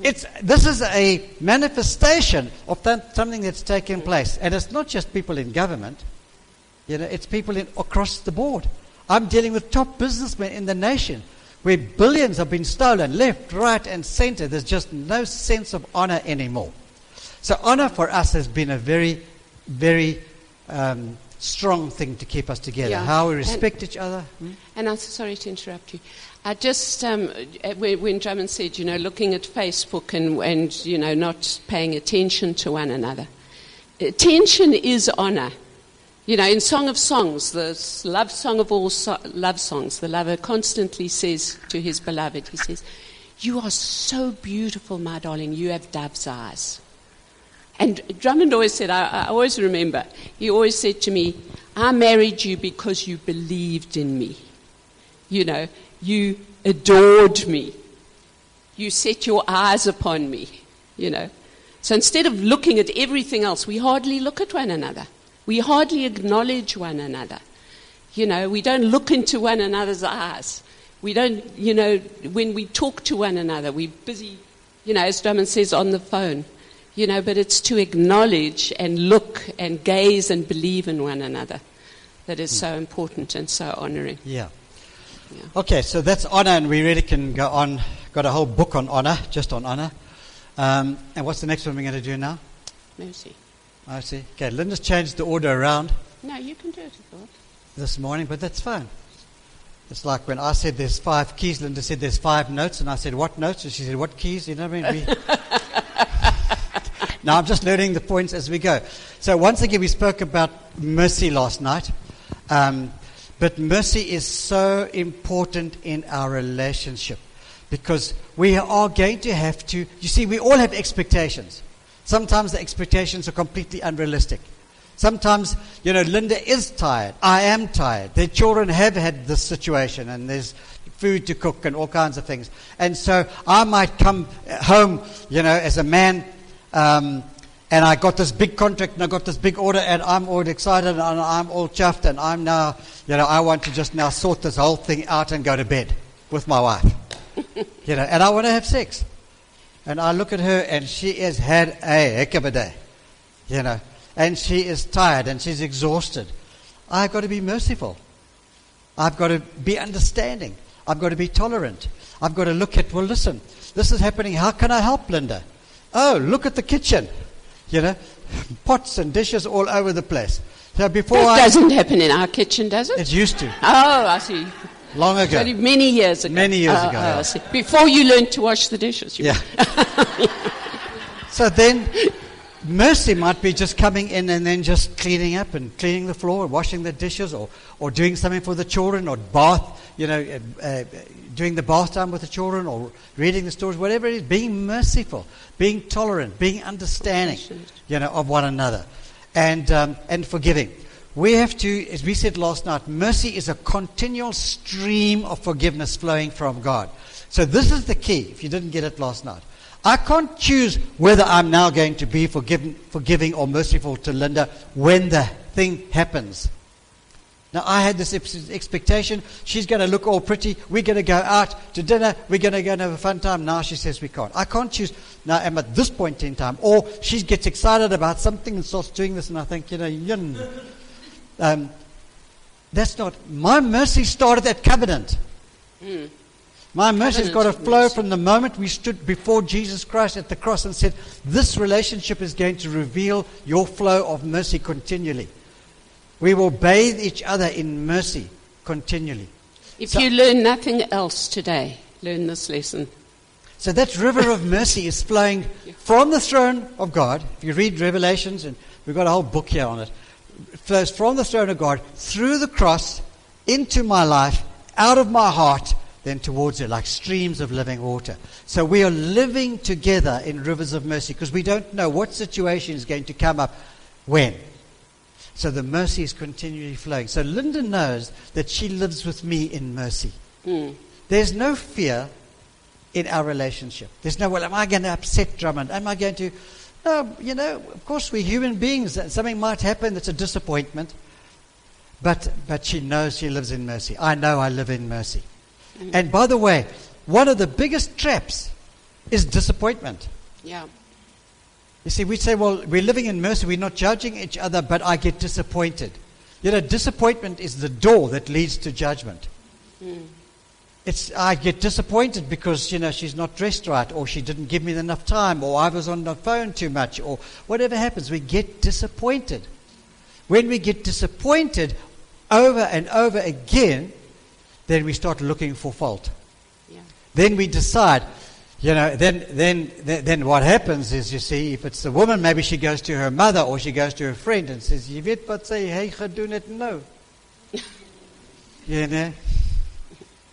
This is a manifestation of something that's taken place. And it's not just people in government. It's people across the board. I'm dealing with top businessmen in the nation where billions have been stolen left, right, and center. There's just no sense of honor anymore. So honor for us has been a very, very strong thing to keep us together. Yeah. How we respect each other. And I'm sorry to interrupt you. I just, when Drummond said, looking at Facebook and not paying attention to one another. Attention is honor. In Song of Songs, the love song of all love songs, the lover constantly says to his beloved, he says, "You are so beautiful, my darling, you have dove's eyes." And Drummond always said, I always remember, he always said to me, "I married you because you believed in me. You adored me. You set your eyes upon me, So instead of looking at everything else, we hardly look at one another. We hardly acknowledge one another. We don't look into one another's eyes. We don't, when we talk to one another, we're busy, as Drummond says, on the phone. But it's to acknowledge and look and gaze and believe in one another that is so important and so honoring. Yeah. Okay, so that's honor, and we really can go on. Got a whole book on honor, just on honor. And what's the next one we're going to do now? Mercy. I see. Okay, Linda's changed the order around No, you can do it, I thought. this morning, but that's fine. It's like when I said there's 5 keys, Linda said there's 5 notes, and I said, what notes? And she said, what keys? You know what I mean? Now I'm just learning the points as we go. So once again, we spoke about mercy last night. But mercy is so important in our relationship because we are going to have to, you see, we all have expectations. Sometimes the expectations are completely unrealistic. Sometimes, Linda is tired. I am tired. Their children have had this situation and there's food to cook and all kinds of things. And so I might come home, as a man, and I got this big contract and I got this big order and I'm all excited and I'm all chuffed and I'm now, I want to just now sort this whole thing out and go to bed with my wife. And I want to have sex. And I look at her and she has had a heck of a day, and she is tired and she's exhausted. I've got to be merciful. I've got to be understanding. I've got to be tolerant. I've got to look at, well, listen, this is happening. How can I help, Linda? Oh, look at the kitchen. Pots and dishes all over the place. So before That doesn't happen in our kitchen, does it? It used to. Oh, I see. Long ago. Many years ago. Many years ago. I see. Before you learned to wash the dishes. Yeah. So then, mercy might be just coming in and then just cleaning up and cleaning the floor, washing the dishes, or doing something for the children, or doing the bath time with the children, or reading the stories, whatever it is. Being merciful, being tolerant, being understanding, of one another, and forgiving. We have to, as we said last night, mercy is a continual stream of forgiveness flowing from God. So this is the key, if you didn't get it last night. I can't choose whether I'm now going to be forgiving or merciful to Linda when the thing happens. Now, I had this expectation, she's going to look all pretty, we're going to go out to dinner, we're going to go and have a fun time. Now she says we can't. I can't choose, now I'm at this point in time. Or she gets excited about something and starts doing this, and I think, that's not, my mercy started at covenant. My mercy has got to flow from the moment we stood before Jesus Christ at the cross and said, this relationship is going to reveal your flow of mercy continually. We will bathe each other in mercy continually. If you learn nothing else today, learn this lesson. So that river of mercy is flowing from the throne of God. If you read Revelations, and we've got a whole book here on it, it flows from the throne of God through the cross into my life, out of my heart, then towards it, like streams of living water. So we are living together in rivers of mercy because we don't know what situation is going to come up when. So the mercy is continually flowing. So Linda knows that she lives with me in mercy. There's no fear in our relationship. There's no, well, am I going to upset Drummond? Am I going to... No, of course we're human beings. Something might happen that's a disappointment. But she knows she lives in mercy. I know I live in mercy. Mm-hmm. And by the way, one of the biggest traps is disappointment. Yeah. You see, we say, well, we're living in mercy, we're not judging each other, but I get disappointed. Disappointment is the door that leads to judgment. Mm. I get disappointed because, she's not dressed right, or she didn't give me enough time, or I was on the phone too much, or whatever happens, we get disappointed. When we get disappointed over and over again, then we start looking for fault. Yeah. Then we decide, then what happens is, you see, if it's the woman, maybe she goes to her mother or she goes to her friend and says, "Jy weet wat sê hy gedoen het nou."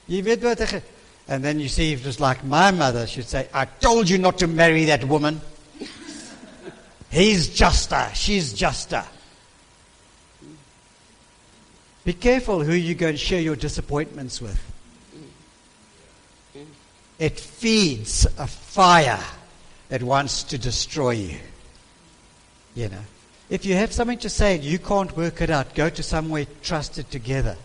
You weet wat hy And then you see, if it was like my mother, she'd say, "I told you not to marry that woman. He's juster, she's juster." Be careful who you go and share your disappointments with. It feeds a fire that wants to destroy you. If you have something to say and you can't work it out, go to somewhere trusted together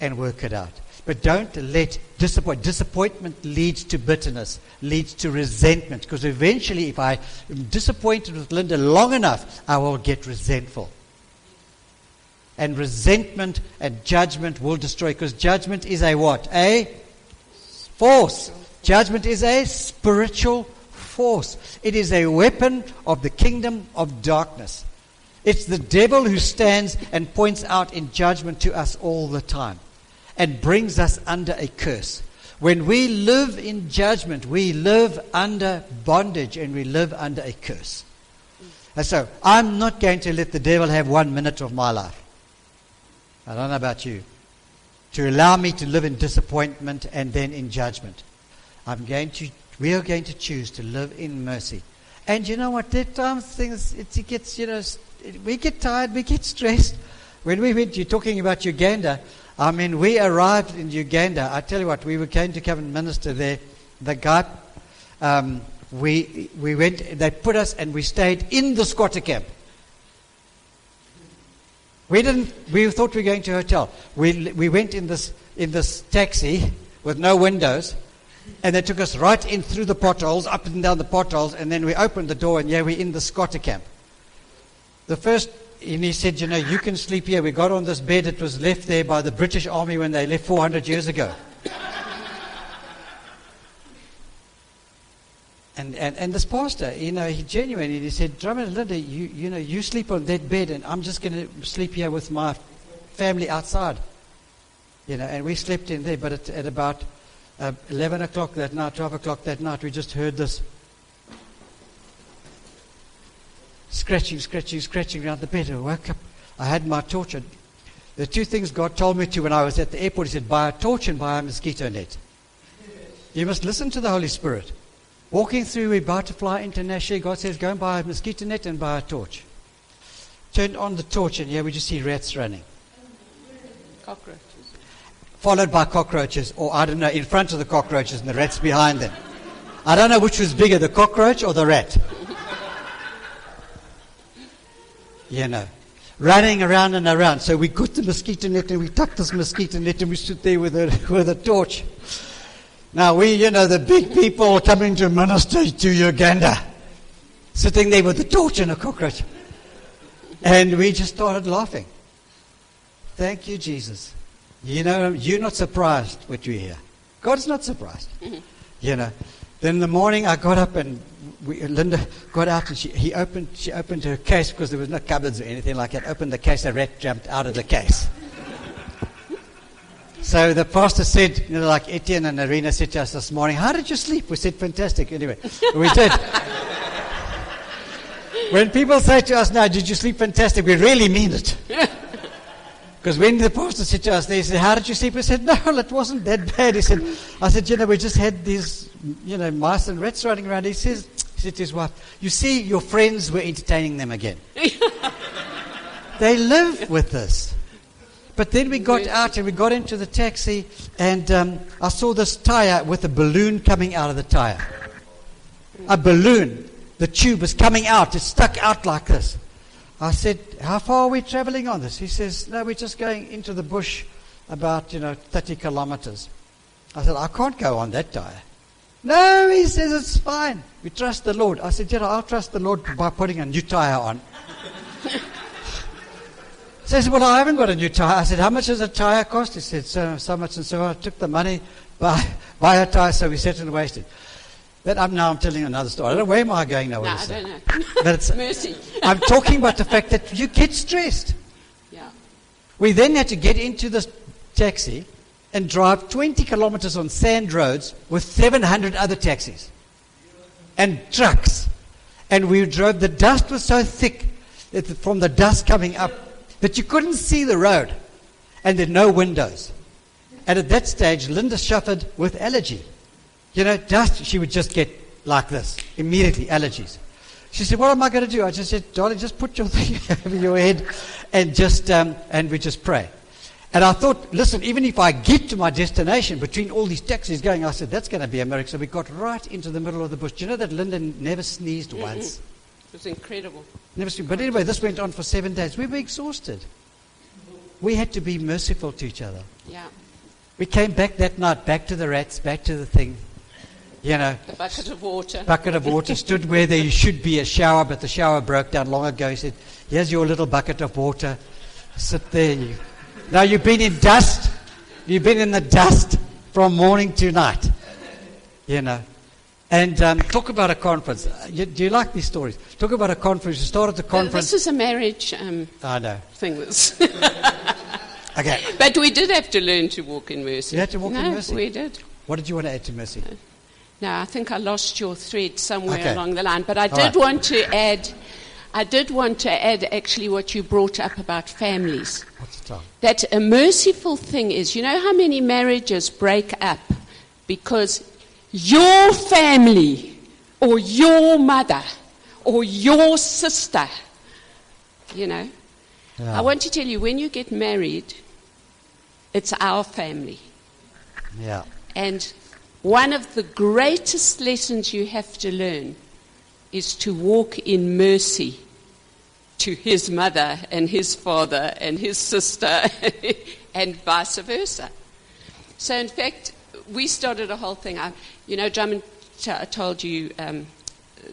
and work it out. But don't let disappointment leads to bitterness, leads to resentment. Because eventually, if I am disappointed with Lindah long enough, I will get resentful. And resentment and judgment will destroy. Because judgment is a what? A force. Judgment is a spiritual force. It is a weapon of the kingdom of darkness. It's the devil who stands and points out in judgment to us all the time and brings us under a curse. When we live in judgment, we live under bondage and we live under a curse. And so, I'm not going to let the devil have 1 minute of my life. I don't know about you. To allow me to live in disappointment and then in judgment. We are going to choose to live in mercy. And you know what? There are times we get tired, we get stressed. When we went, you're talking about Uganda. We arrived in Uganda. I tell you what, we were going to come and minister there. The guy, we went, they put us and we stayed in the squatter camp. We thought we were going to a hotel. We went in this taxi with no windows, and they took us right in through the potholes, up and down the potholes, and then we opened the door, and we're in the squatter camp. And he said, you can sleep here. We got on this bed. It was left there by the British Army when they left 400 years ago. And this pastor, he genuinely, he said, "Drummond and Lindah, you sleep on that bed, and I'm just going to sleep here with my family outside." And we slept in there, but at about 11 o'clock that night, 12 o'clock that night, we just heard this scratching around the bed. I woke up. I had my torch. The two things God told me to when I was at the airport, He said, buy a torch and buy a mosquito net. You must listen to the Holy Spirit. Walking through, we're about to fly internationally. God says, go and buy a mosquito net and buy a torch. Turned on the torch, and we just see rats running. Cockroaches. Followed by cockroaches, or I don't know, in front of the cockroaches and the rats behind them. I don't know which was bigger, the cockroach or the rat. Running around and around. So we got the mosquito net and we tucked this mosquito net and we stood there with a torch. Now the big people coming to minister to Uganda, sitting there with a torch and a cockroach. And we just started laughing. Thank you, Jesus. You're not surprised what you hear. God's not surprised. Then in the morning I got up and Lindah got out and she opened her case because there was no cupboards or anything like that. Opened the case, a rat jumped out of the case. So the pastor said, like Etienne and Arena said to us this morning, how did you sleep? We said, fantastic. Anyway, we did. When people say to us now, did you sleep fantastic? We really mean it. Because when the pastor said to us, they said, how did you sleep? We said, no, it wasn't that bad. I said, we just had these, mice and rats running around. He said to his wife, you see, your friends were entertaining them again. They live with this. But then we got out and we got into the taxi, and I saw this tire with a balloon coming out of the tire. A balloon. The tube was coming out. It stuck out like this. I said, how far are we traveling on this? He says, no, we're just going into the bush about, 30 kilometers. I said, I can't go on that tire. No, he says, it's fine. We trust the Lord. I said, I'll trust the Lord by putting a new tire on. He says, well, I haven't got a new tire. I said, how much does a tire cost? He said, so much. And so I took the money, buy a tire, so we set and wasted. But I'm telling you another story. I don't know, where am I going now? No, I don't know. But it's, Mercy. I'm talking about the fact that you get stressed. Yeah. We then had to get into this taxi and drive 20 kilometers on sand roads with 700 other taxis and trucks. And we drove, the dust was so thick from the dust coming up that you couldn't see the road. And there were no windows. And at that stage, Lindah suffered with allergy. Dust, she would just get like this, immediately, allergies. She said, what am I going to do? I just said, darling, just put your thing over your head and we just pray. And I thought, listen, even if I get to my destination between all these taxis going, I said, that's going to be a miracle. So we got right into the middle of the bush. Do you know that Lindah never sneezed once? It was incredible. Never sneezed. But anyway, this went on for 7 days. We were exhausted. We had to be merciful to each other. Yeah. We came back that night, back to the rats, back to the thing. The bucket of water. Bucket of water, stood where there should be a shower, but the shower broke down long ago. He said, here's your little bucket of water. Sit there. Now you've been in dust. You've been in the dust from morning to night. And talk about a conference. Do you like these stories? Talk about a conference. You started the conference. This is a marriage I know. thing. Okay. But we did have to learn to walk in mercy. You had to walk in mercy? No, we did. What did you want to add to mercy? No, I think I lost your thread somewhere Okay. along the line. But I did want to add actually what you brought up about families. What's the time? That a merciful thing is, you know how many marriages break up because your family or your mother or your sister, Yeah. I want to tell you, when you get married, it's our family. Yeah. And one of the greatest lessons you have to learn is to walk in mercy to his mother and his father and his sister and vice versa. So, in fact, we started a whole thing. Drummond told you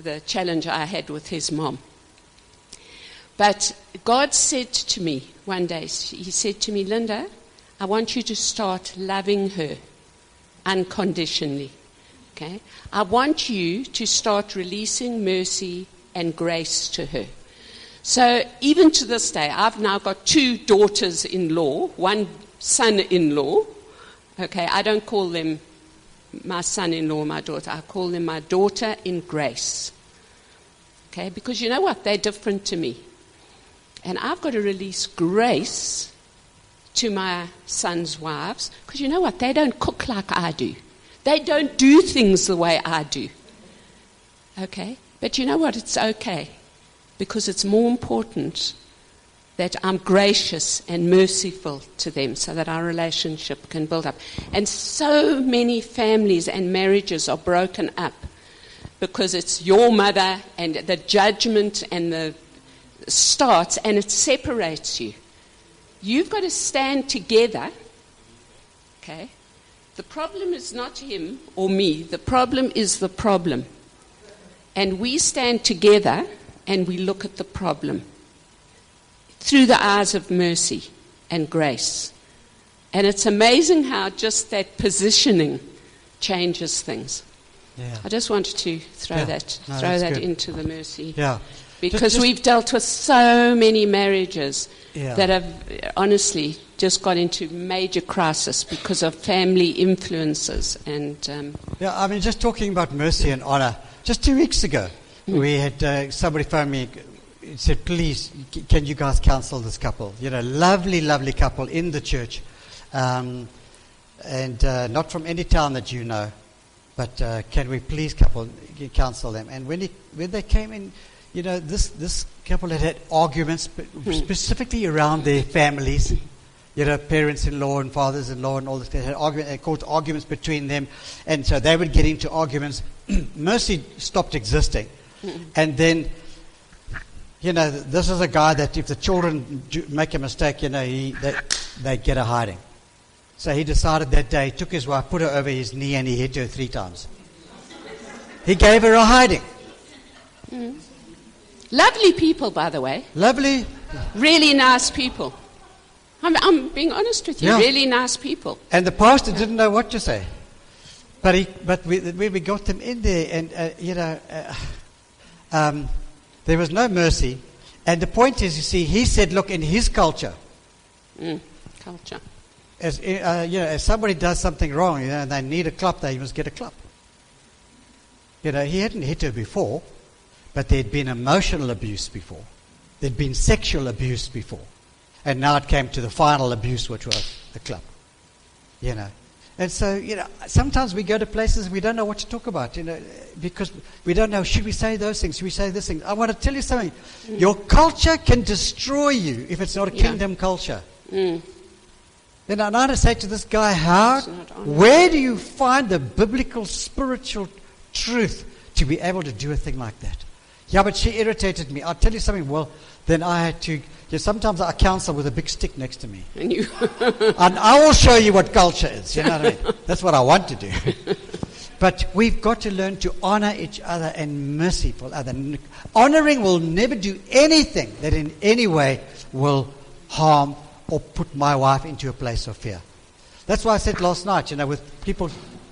the challenge I had with his mom. But God said to me one day, he said to me, Lindah, I want you to start loving her unconditionally. Okay? I want you to start releasing mercy and grace to her. So even to this day, I've now got 2 daughters-in-law, 1 son-in-law. Okay, I don't call them my son-in-law, my daughter. I call them my daughter in grace. Okay, because you know what? They're different to me. And I've got to release grace to my sons' wives, because you know what? They don't cook like I do. They don't do things the way I do. Okay? But you know what? It's okay, because it's more important that I'm gracious and merciful to them so that our relationship can build up. And so many families and marriages are broken up because it's your mother and the judgment and the starts and it separates you. You've got to stand together, okay? The problem is not him or me. The problem is the problem. And we stand together and we look at the problem through the eyes of mercy and grace. And it's amazing how just that positioning changes things. Yeah. I just wanted to throw that good. into the mercy. Yeah. Because we've dealt with so many marriages that have honestly just got into major crisis because of family influences. And just talking about mercy and honor. Just 2 weeks ago, we had somebody phone me and said, please, can you guys counsel this couple? Lovely, lovely couple in the church. And not from any town that you know. But can we please counsel them? And when they came in, this couple had arguments specifically around their families. parents-in-law and fathers-in-law and all this. They had caused arguments between them, and so they would get into arguments. Mercy stopped existing, and then, this is a guy that if the children make a mistake, they get a hiding. So he decided that day, he took his wife, put her over his knee, and he hit her 3 times. He gave her a hiding. Lovely people, by the way. Lovely. Really nice people. I'm being honest with you. Yeah. Really nice people. And the pastor didn't know what to say. But we got them in there, and there was no mercy. And the point is, you see, he said, look, in his culture, Culture. If somebody does something wrong, and they need a clap, they must get a clap. He hadn't hit her before, but there'd been emotional abuse before. There'd been sexual abuse before. And now it came to the final abuse, which was the club. And so, sometimes we go to places we don't know what to talk about, because we don't know, should we say those things? Should we say this thing? I want to tell you something. Your culture can destroy you if it's not a kingdom culture. Then I want to say to this guy, where do you find the biblical, spiritual truth to be able to do a thing like that? Yeah, but she irritated me. I'll tell you something. Well, then I had to... sometimes I counsel with a big stick next to me. And I will show you what culture is. You know what I mean? That's what I want to do. But we've got to learn to honor each other and merciful other. Honoring will never do anything that in any way will harm or put my wife into a place of fear. That's why I said last night, with people,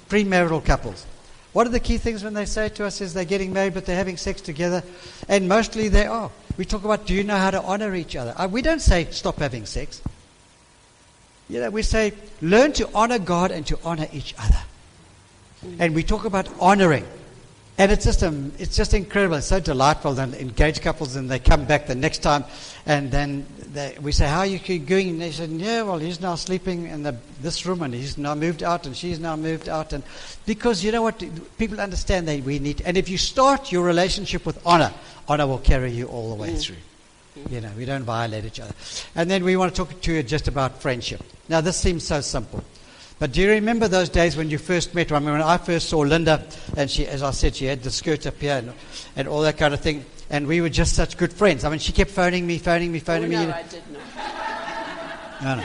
premarital couples, what are the key things when they say to us is they're getting married but they're having sex together? And mostly they are. We talk about, do you know how to honor each other? We don't say stop having sex. We say learn to honor God and to honor each other. And we talk about honoring. And it's just incredible. It's so delightful. Then engaged couples, and they come back the next time, and then we say, how are you going? And they said, yeah, well, he's now sleeping in this room, and he's now moved out, and she's now moved out. And because you know what, people understand that we need. And if you start your relationship with honor, honor will carry you all the way through. We don't violate each other. And then we want to talk to you just about friendship. Now, this seems so simple. But do you remember those days when you first met her? I mean, when I first saw Lindah, and she, as I said, she had the skirt up here and all that kind of thing, and we were just such good friends. I mean, she kept phoning me. No, I did not. No.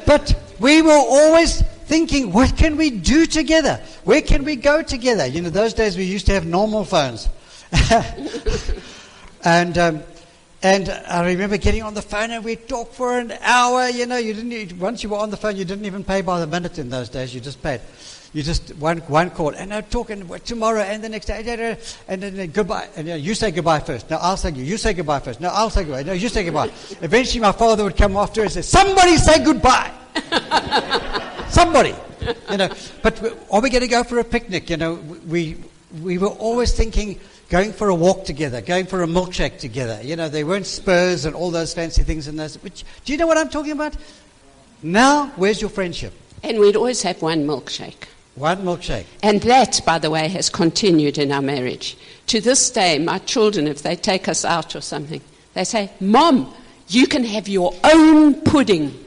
But we were always thinking, what can we do together? Where can we go together? Those days we used to have normal phones. And I remember getting on the phone and we'd talk for an hour. Once you were on the phone, you didn't even pay by the minute in those days. You just paid. You just one call, and I'd talk, and tomorrow and the next day, and then goodbye. And you say goodbye first. No, I'll say you say goodbye first. No, I'll say goodbye. No, you say goodbye. Eventually, my father would come after and say, "Somebody say goodbye." Somebody, But are we going to go for a picnic? We were always thinking. Going for a walk together, going for a milkshake together. There weren't Spurs and all those fancy things in those. Which, do you know what I'm talking about? Now, where's your friendship? And we'd always have one milkshake. One milkshake. And that, by the way, has continued in our marriage. To this day, my children, if they take us out or something, they say, Mom, you can have your own pudding.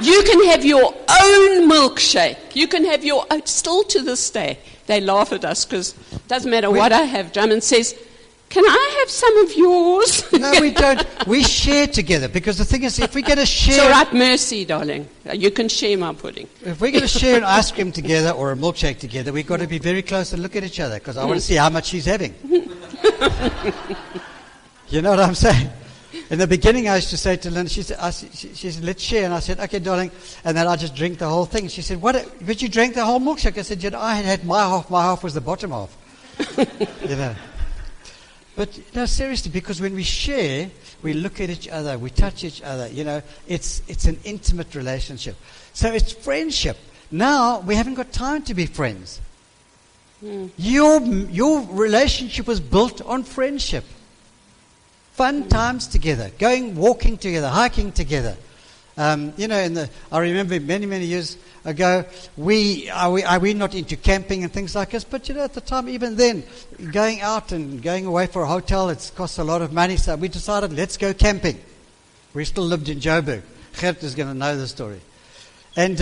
You can have your own milkshake. You can have your own. Still to this day, they laugh at us because it doesn't matter what I have. Drummond says, can I have some of yours? No, we don't. We share together because the thing is, if we're going to share... It's all right, Mercy, darling. You can share my pudding. If we're going to share an ice cream together or a milkshake together, we've got to be very close and look at each other because I want to see how much she's having. You know what I'm saying? In the beginning, I used to say to Lindah, she said, let's share. And I said, okay, darling. And then I just drink the whole thing. She said, what? But you drank the whole milkshake. I said, I had my half. My half was the bottom half. But, seriously, because when we share, we look at each other, we touch each other. It's an intimate relationship. So it's friendship. Now, we haven't got time to be friends. Your relationship was built on friendship. Fun times together, walking together, hiking together. I remember many years ago, are we not into camping and things like this? But at the time, even then, going out and going away for a hotel, it costs a lot of money. So we decided, let's go camping. We still lived in Joburg. Gert is going to know the story. And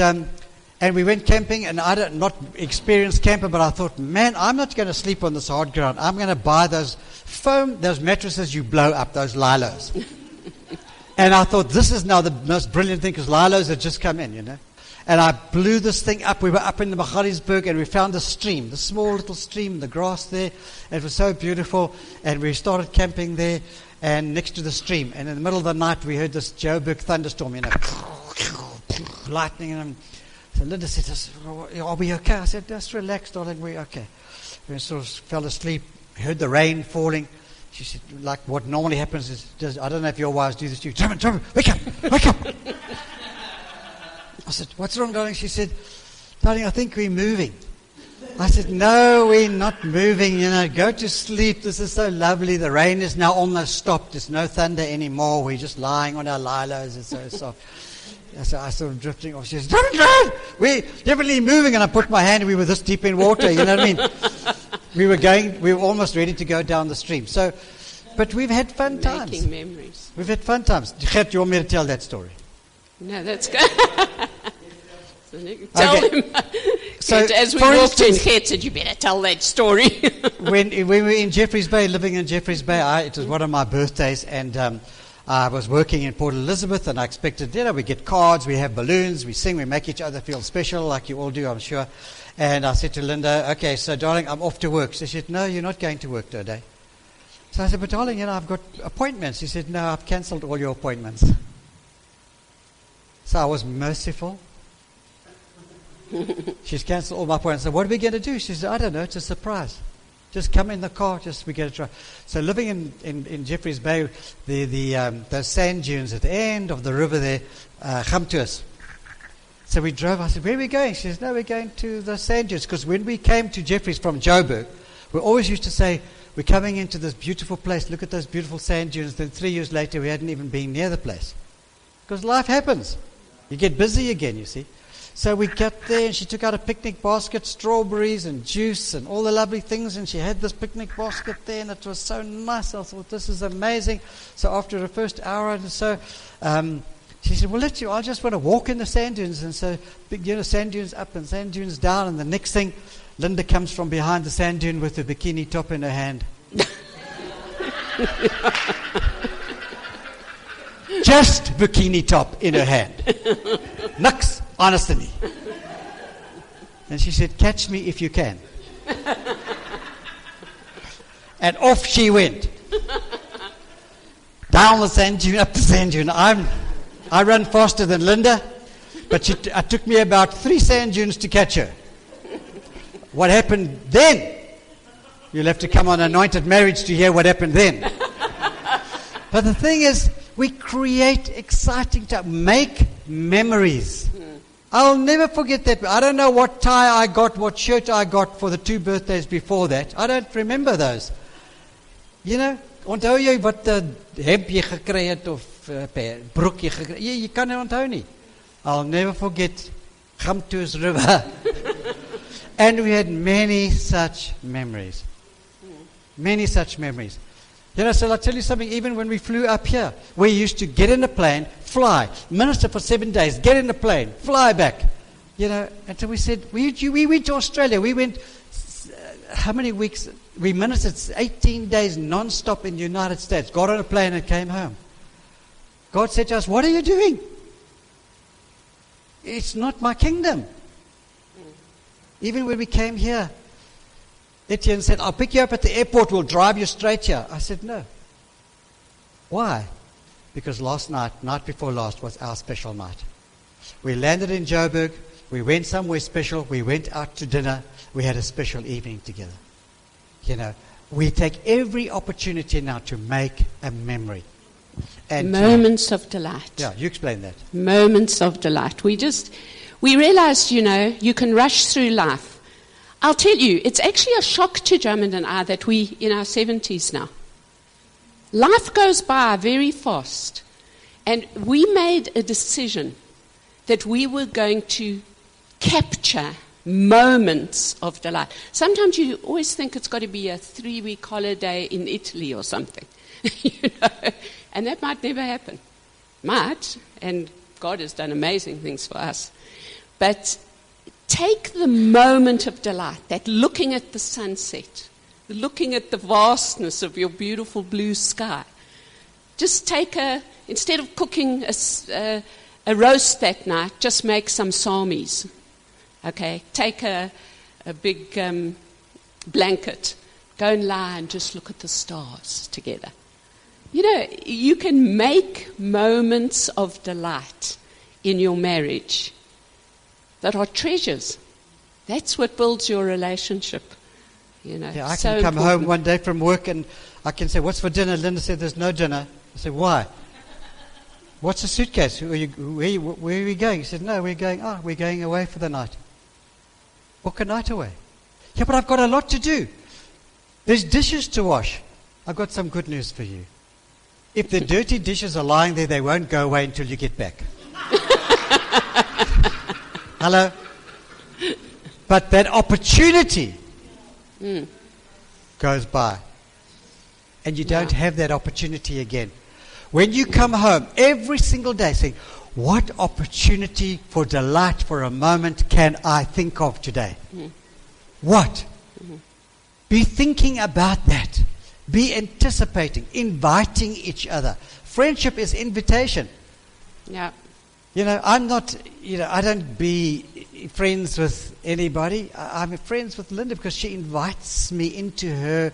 we went camping, and I don't not experienced camper, but I thought, man, I'm not going to sleep on this hard ground. I'm going to buy those mattresses you blow up, those lilos. And I thought, this is now the most brilliant thing, because lilos had just come in, you know. And I blew this thing up. We were up in the Magaliesberg, and we found a stream, the small little stream, the grass there. It was so beautiful. And we started camping there, and next to the stream. And in the middle of the night, we heard this Joburg thunderstorm, you know, lightning. And so Lindah said, are we okay? I said, just relax, darling, we're okay. We sort of fell asleep, heard the rain falling. She said, like what normally happens is, I don't know if your wives do this to you. Drummond, wake up, wake up. I said, what's wrong, darling? She said, darling, I think we're moving. I said, no, we're not moving. You know, go to sleep. This is so lovely. The rain is now almost stopped. There's no thunder anymore. We're just lying on our lilos. It's so soft. So I started drifting off. She says, Drummond, we're definitely moving. And I put my hand, we were this deep in water. You know what I mean? We were almost ready to go down the stream. So, but we've had fun times. Making memories. We've had fun times. Gert, you want me to tell that story? No, that's good. Tell him. So, as we walked in, Gert said, you better tell that story. when we were in Jeffreys Bay, living in Jeffreys Bay, it was one of my birthdays, and I was working in Port Elizabeth, and I expected, we get cards, we have balloons, we sing, we make each other feel special, like you all do, I'm sure. And I said to Lindah, okay, so darling, I'm off to work. She said, no, you're not going to work today. So I said, but darling, I've got appointments. She said, no, I've cancelled all your appointments. So I was merciful. She's cancelled all my appointments. So what are we going to do? She said, I don't know, it's a surprise. Just come in the car, we get a try. So living in Jeffreys Bay, those sand dunes at the end of the river there, come to us. So we drove. I said, where are we going? She says, no, we're going to the sand dunes. Because when we came to Jeffreys from Joburg, we always used to say, we're coming into this beautiful place. Look at those beautiful sand dunes. Then 3 years later, we hadn't even been near the place. Because life happens. You get busy again, you see. So we got there, and she took out a picnic basket, strawberries and juice and all the lovely things, and she had this picnic basket there, and it was so nice. I thought, this is amazing. So after the first hour and so, she said, well, I just want to walk in the sand dunes. And so, sand dunes up and sand dunes down, and the next thing, Lindah comes from behind the sand dune with a bikini top in her hand. Just bikini top in her hand. Niks, honestly. And she said, catch me if you can. And off she went. Down the sand dune, up the sand dune. I run faster than Lindah, but it took me about 3 sand dunes to catch her. What happened then? You'll have to come on Anointed Marriage to hear what happened then. But the thing is, we create exciting time, make memories. I'll never forget that. I don't know what tie I got, what shirt I got for the 2 birthdays before that. I don't remember those. You know, onthou jy wat hemp jy gekry het of broek jy gekry? Jy kan nie onthou nie. I'll never forget Gamtoos River. And we had many such memories. Many such memories. You know, so I'll tell you something, even when we flew up here, we used to get in a plane, fly, minister for 7 days, get in a plane, fly back. You know, until we said, we went to Australia. We went, how many weeks? We ministered 18 days non-stop in the United States, got on a plane and came home. God said to us, what are you doing? It's not my kingdom. Even when we came here, Etienne said, I'll pick you up at the airport, we'll drive you straight here. I said, no. Why? Because night before last, was our special night. We landed in Joburg, we went somewhere special, we went out to dinner, we had a special evening together. You know, we take every opportunity now to make a memory. And moments of delight. Yeah, you explain that. Moments of delight. We realized, you know, you can rush through life. I'll tell you, it's actually a shock to Drummond and I that we in our 70s now. Life goes by very fast. And we made a decision that we were going to capture moments of delight. Sometimes you always think it's got to be a 3-week holiday in Italy or something. You know? And that might never happen. might, and God has done amazing things for us. But take the moment of delight, that looking at the sunset, looking at the vastness of your beautiful blue sky. Just instead of cooking a roast that night, just make some psalmies. Okay, take a big blanket, go and lie and just look at the stars together. You know, you can make moments of delight in your marriage that are treasures. That's what builds your relationship. You know, I can come home one day from work and I can say, "What's for dinner?" Lindah said, "There's no dinner." I said, "Why?" "What's the suitcase? Where are we going?" He said, "No, we're going away for the night." "Book a night away." "Yeah, but I've got a lot to do. There's dishes to wash." "I've got some good news for you. If the dirty dishes are lying there, they won't go away until you get back." Hello? But that opportunity goes by. And you don't have that opportunity again. When you come home every single day saying, "What opportunity for delight for a moment can I think of today?" What? Be thinking about that. Be anticipating, inviting each other. Friendship is invitation. Yeah. You know, I'm not, I don't be friends with anybody. I'm friends with Lindah because she invites me into her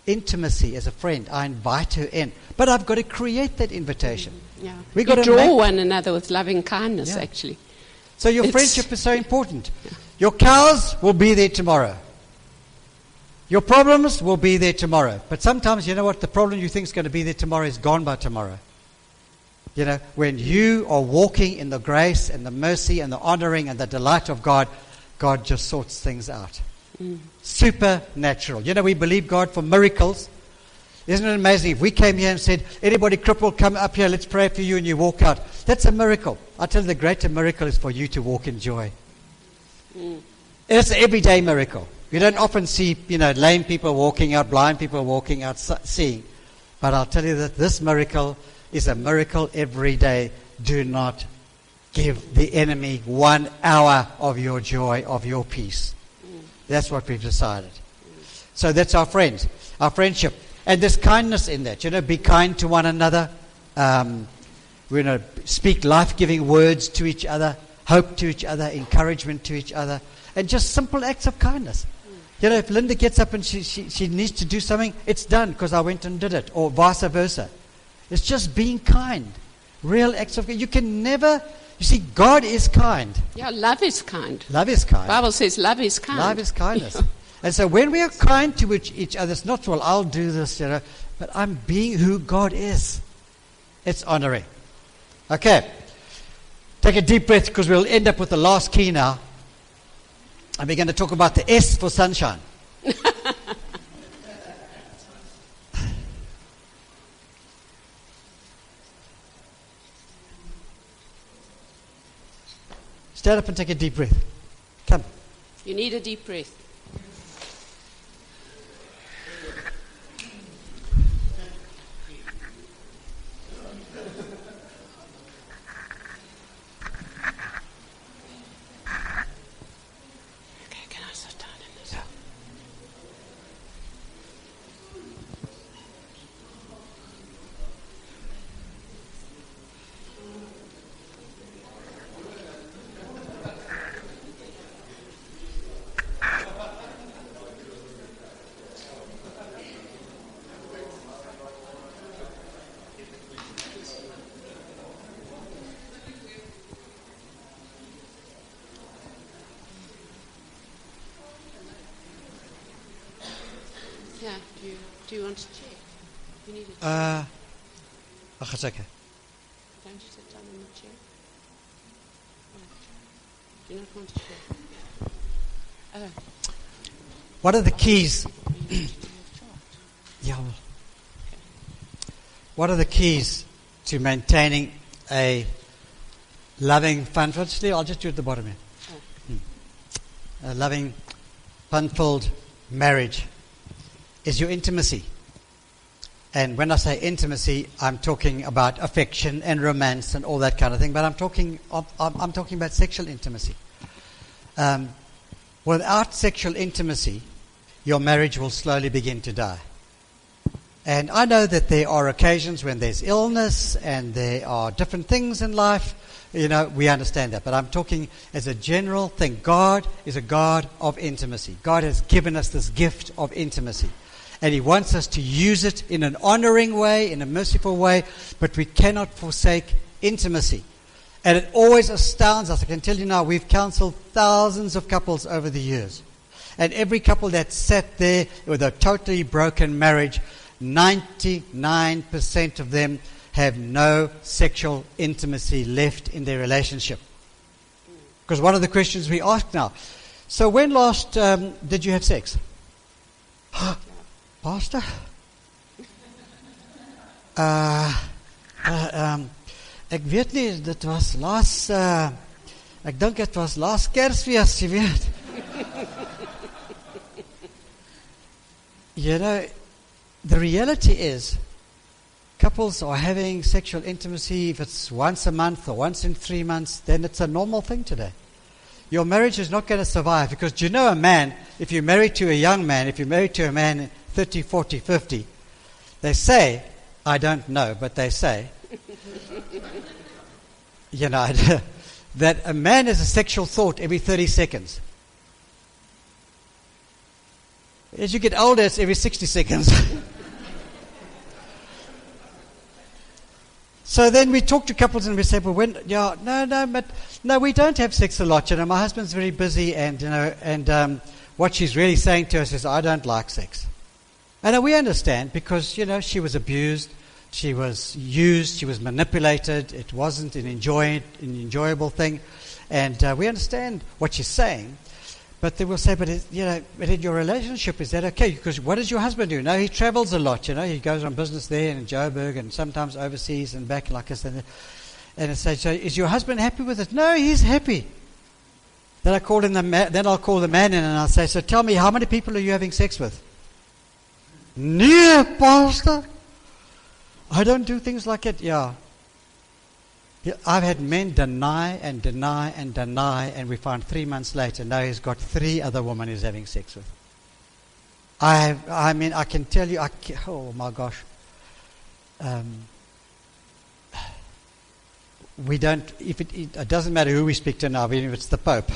intimacy as a friend. I invite her in. But I've got to create that invitation. Yeah. We got you to draw one another with loving kindness, actually. So your friendship is so important. Your cows will be there tomorrow. Your problems will be there tomorrow. But sometimes, you know what? The problem you think is going to be there tomorrow is gone by tomorrow. You know, when you are walking in the grace and the mercy and the honoring and the delight of God, God just sorts things out. Supernatural. You know, we believe God for miracles. Isn't it amazing? If we came here and said, "Anybody crippled, come up here, let's pray for you," and you walk out. That's a miracle. I tell you, the greater miracle is for you to walk in joy. It's an everyday miracle. You don't often see, lame people walking out, blind people walking out, seeing. But I'll tell you that this miracle is a miracle every day. Do not give the enemy 1 hour of your joy, of your peace. That's what we've decided. So that's our friends, our friendship. And there's kindness in that. Be kind to one another. Speak life-giving words to each other, hope to each other, encouragement to each other, and just simple acts of kindness. If Lindah gets up and she needs to do something, it's done because I went and did it, or vice versa. It's just being kind. Real acts of kindness. You can never... You see, God is kind. Yeah, love is kind. Love is kind. The Bible says love is kind. Love is kindness. And so when we are kind to each other, it's not, well, I'll do this, but I'm being who God is. It's honoring. Okay. Take a deep breath because we'll end up with the last key now. And we're going to talk about the S for sunshine. Stand up and take a deep breath. Come. You need a deep breath. Okay, can I sit down in this? Yeah. Yeah, do you want to check? You need a chair. It's okay. Don't you sit down in the chair? No. Do you not want to share? What are the keys? Yeah. What are the keys to maintaining a loving, fun-filled... I'll just do it at the bottom here. A loving, fun-filled marriage is your intimacy. And when I say intimacy, I'm talking about affection and romance and all that kind of thing. But I'm talking about sexual intimacy. Without sexual intimacy, your marriage will slowly begin to die. And I know that there are occasions when there's illness and there are different things in life. We understand that. But I'm talking as a general thing. God is a God of intimacy. God has given us this gift of intimacy. And He wants us to use it in an honoring way, in a merciful way. But we cannot forsake intimacy. And it always astounds us. I can tell you now, we've counseled thousands of couples over the years. And every couple that sat there with a totally broken marriage, 99% of them have no sexual intimacy left in their relationship. Because one of the questions we ask now, so when last did you have sex? Pastor? Ek weet nie, dit was laas, ek dink het was laas Kersfees, jy weet. The reality is, couples are having sexual intimacy. If it's once a month or once in 3 months, then it's a normal thing today. Your marriage is not going to survive because do you know a man, if you're married to a young man, if you're married to a man 30, 40, 50, they say, I don't know, but they say, that a man has a sexual thought every 30 seconds. As you get older, it's every 60 seconds. So then we talk to couples and we say, well, no, we don't have sex a lot. My husband's very busy, and what she's really saying to us is, I don't like sex. And we understand because, she was abused, she was used, she was manipulated. It wasn't an enjoyable thing, and we understand what she's saying. But they will say, but in your relationship, is that okay? Because what does your husband do? No, he travels a lot, He goes on business there in Joburg and sometimes overseas and back like this. And I say, so is your husband happy with it? No, he's happy. Then I'll call the man in and I'll say, so tell me, how many people are you having sex with? Nee, Pastor. I don't do things like it. Yeah. I've had men deny and deny and deny, and we find 3 months later, now he's got 3 other women he's having sex with. I can tell you, oh my gosh. We don't, it doesn't matter who we speak to now, even if it's the Pope.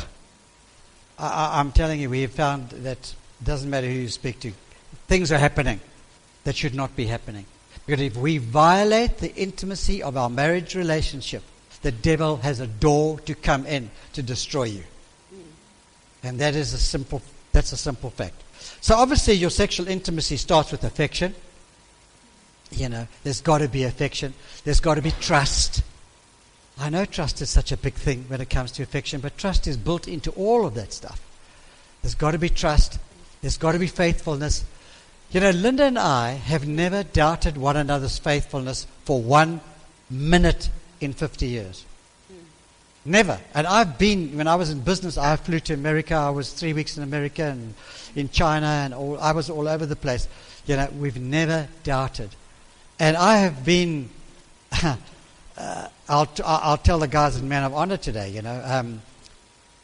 I'm telling you, we have found that it doesn't matter who you speak to. Things are happening that should not be happening. Because if we violate the intimacy of our marriage relationship, the devil has a door to come in to destroy you. And that's a simple fact. So obviously your sexual intimacy starts with affection. There's got to be affection. There's got to be trust. I know trust is such a big thing when it comes to affection, but trust is built into all of that stuff. There's got to be trust. There's got to be faithfulness. Lindah and I have never doubted one another's faithfulness for 1 minute in 50 years. Never. And when I was in business, I flew to America. I was 3 weeks in America and in China, and I was all over the place. We've never doubted. And I have been, I'll tell the guys in Man of Honor today,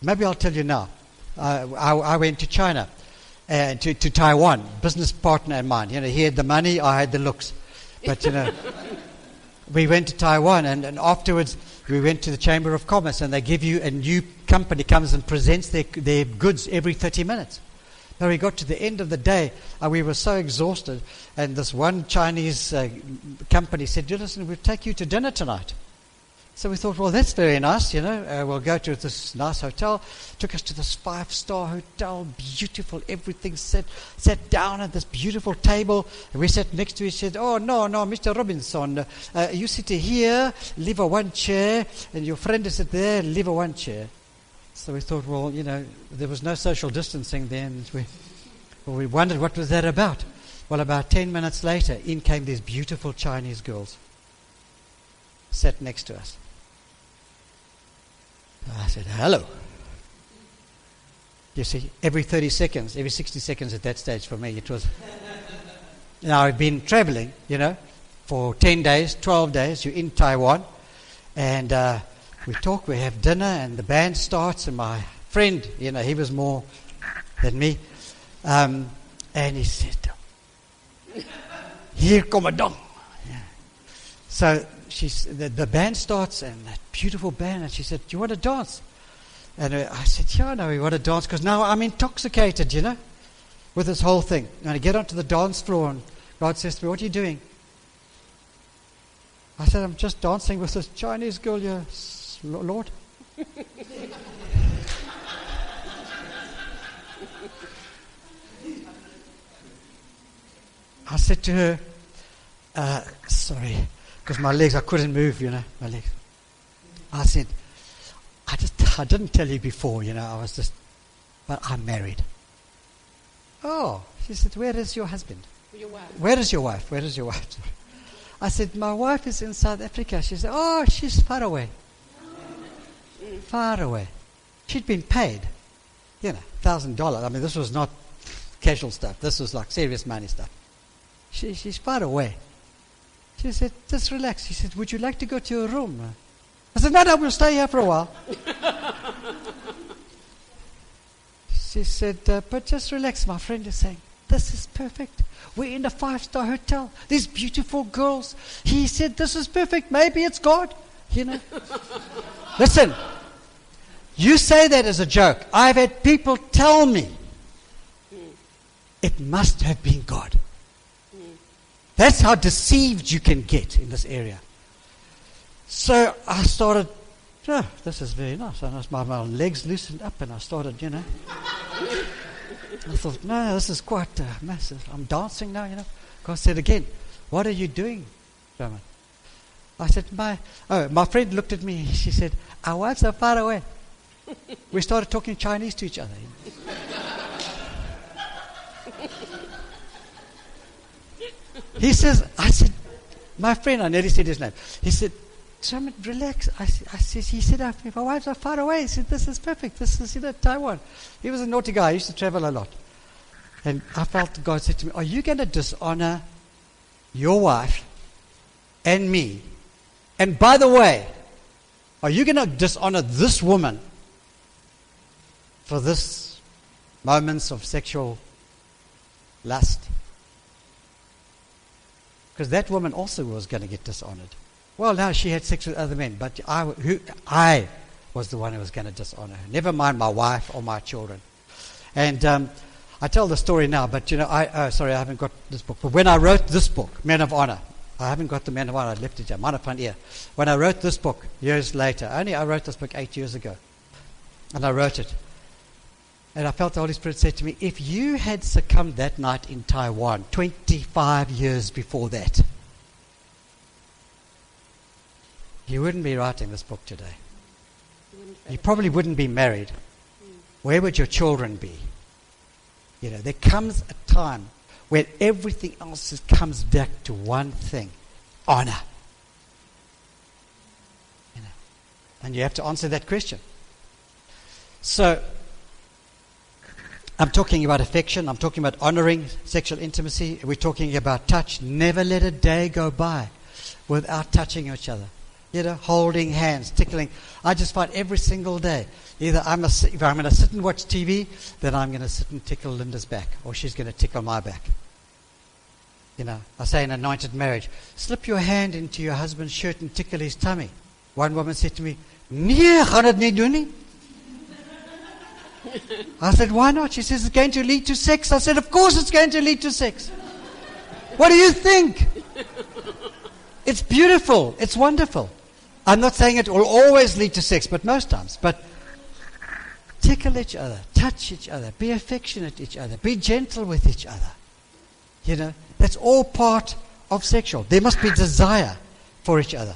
maybe I'll tell you now. I went to China. To Taiwan, business partner of mine. He had the money, I had the looks. But, we went to Taiwan, and afterwards we went to the Chamber of Commerce, and they give you a new company comes and presents their goods every 30 minutes. Now we got to the end of the day, and we were so exhausted, and this one Chinese company said, listen, we'll take you to dinner tonight. So we thought, well, that's very nice, we'll go to this nice hotel. Took us to this 5-star hotel, beautiful, everything, sat down at this beautiful table. And we sat next to each other. Oh, no, Mr. Robinson, you sit here, leave one chair, and your friend is sit there, leave one chair. So we thought, well, there was no social distancing then. We wondered what was that about. Well, about 10 minutes later, in came these beautiful Chinese girls. Sat next to us. I said, hello. You see, every 30 seconds, every 60 seconds at that stage for me, it was Now, I've been traveling, for 10 days, 12 days. You're in Taiwan. And we talk, we have dinner, and the band starts. And my friend, he was more than me. And he said, "Here come a dong." Yeah. So the band starts, and that beautiful band, and she said, "Do you want to dance?" And I said, "Yeah, no, we want to dance, because now I'm intoxicated, with this whole thing." And I get onto the dance floor, and God says to me, "What are you doing?" I said, "I'm just dancing with this Chinese girl here, Lord." I said to her, sorry, because my legs, I couldn't move, my legs. I said, I didn't tell you before, but I'm married. "Oh," she said, "where is your husband?" Your wife. Where is your wife? Where is your wife? I said, "My wife is in South Africa." She said, "Oh, she's far away." Far away. She'd been paid, $1,000. I mean, this was not casual stuff. This was like serious money stuff. She's far away. She said, "Just relax." She said, "Would you like to go to your room?" I said, No, we'll stay here for a while." She said, "But just relax. My friend is saying, this is perfect. We're in a 5-star hotel. These beautiful girls. He said, this is perfect. Maybe it's God, Listen, you say that as a joke. I've had people tell me it must have been God. That's how deceived you can get in this area. So I started, this is very nice. And my legs loosened up, and I started, I thought, no, this is quite massive. I'm dancing now, God said again, "What are you doing, Drummond?" I said, my friend looked at me. She said, "Our wives are far away." We started talking Chinese to each other. He says, I said, my friend, I nearly said his name. He said, "Drummond, relax." He said, "If our wives are far away." He said, "This is perfect. This is, Taiwan." He was a naughty guy. He used to travel a lot. And I felt God said to me, "Are you going to dishonor your wife and me? And by the way, are you going to dishonor this woman for this moments of sexual lust?" Because that woman also was going to get dishonored. Well, now she had sex with other men, but I was the one who was going to dishonor her. Never mind my wife or my children. And I tell the story now, but sorry, I haven't got this book. But when I wrote this book, Men of Honor, I haven't got the Men of Honor. I left it here. Mine front ear. When I wrote this book years later, I wrote this book 8 years ago, and I wrote it. And I felt the Holy Spirit said to me, if you had succumbed that night in Taiwan 25 years before that, you wouldn't be writing this book today. You probably wouldn't be married. Where would your children be? There comes a time when everything else comes back to one thing: honor. And you have to answer that question. So, I'm talking about affection. I'm talking about honoring sexual intimacy. We're talking about touch. Never let a day go by without touching each other. Holding hands, tickling. I just find every single day, either if I'm going to sit and watch TV, then I'm going to sit and tickle Lindah's back, or she's going to tickle my back. I say in anointed marriage, slip your hand into your husband's shirt and tickle his tummy. One woman said to me, "Nee, gaan dit nie doen nie." I said, "Why not?" She says, "It's going to lead to sex." I said, "Of course it's going to lead to sex. What do you think? It's beautiful. It's wonderful. I'm not saying it will always lead to sex, but most times. But tickle each other, touch each other, be affectionate to each other, be gentle with each other. That's all part of sexual. There must be desire for each other.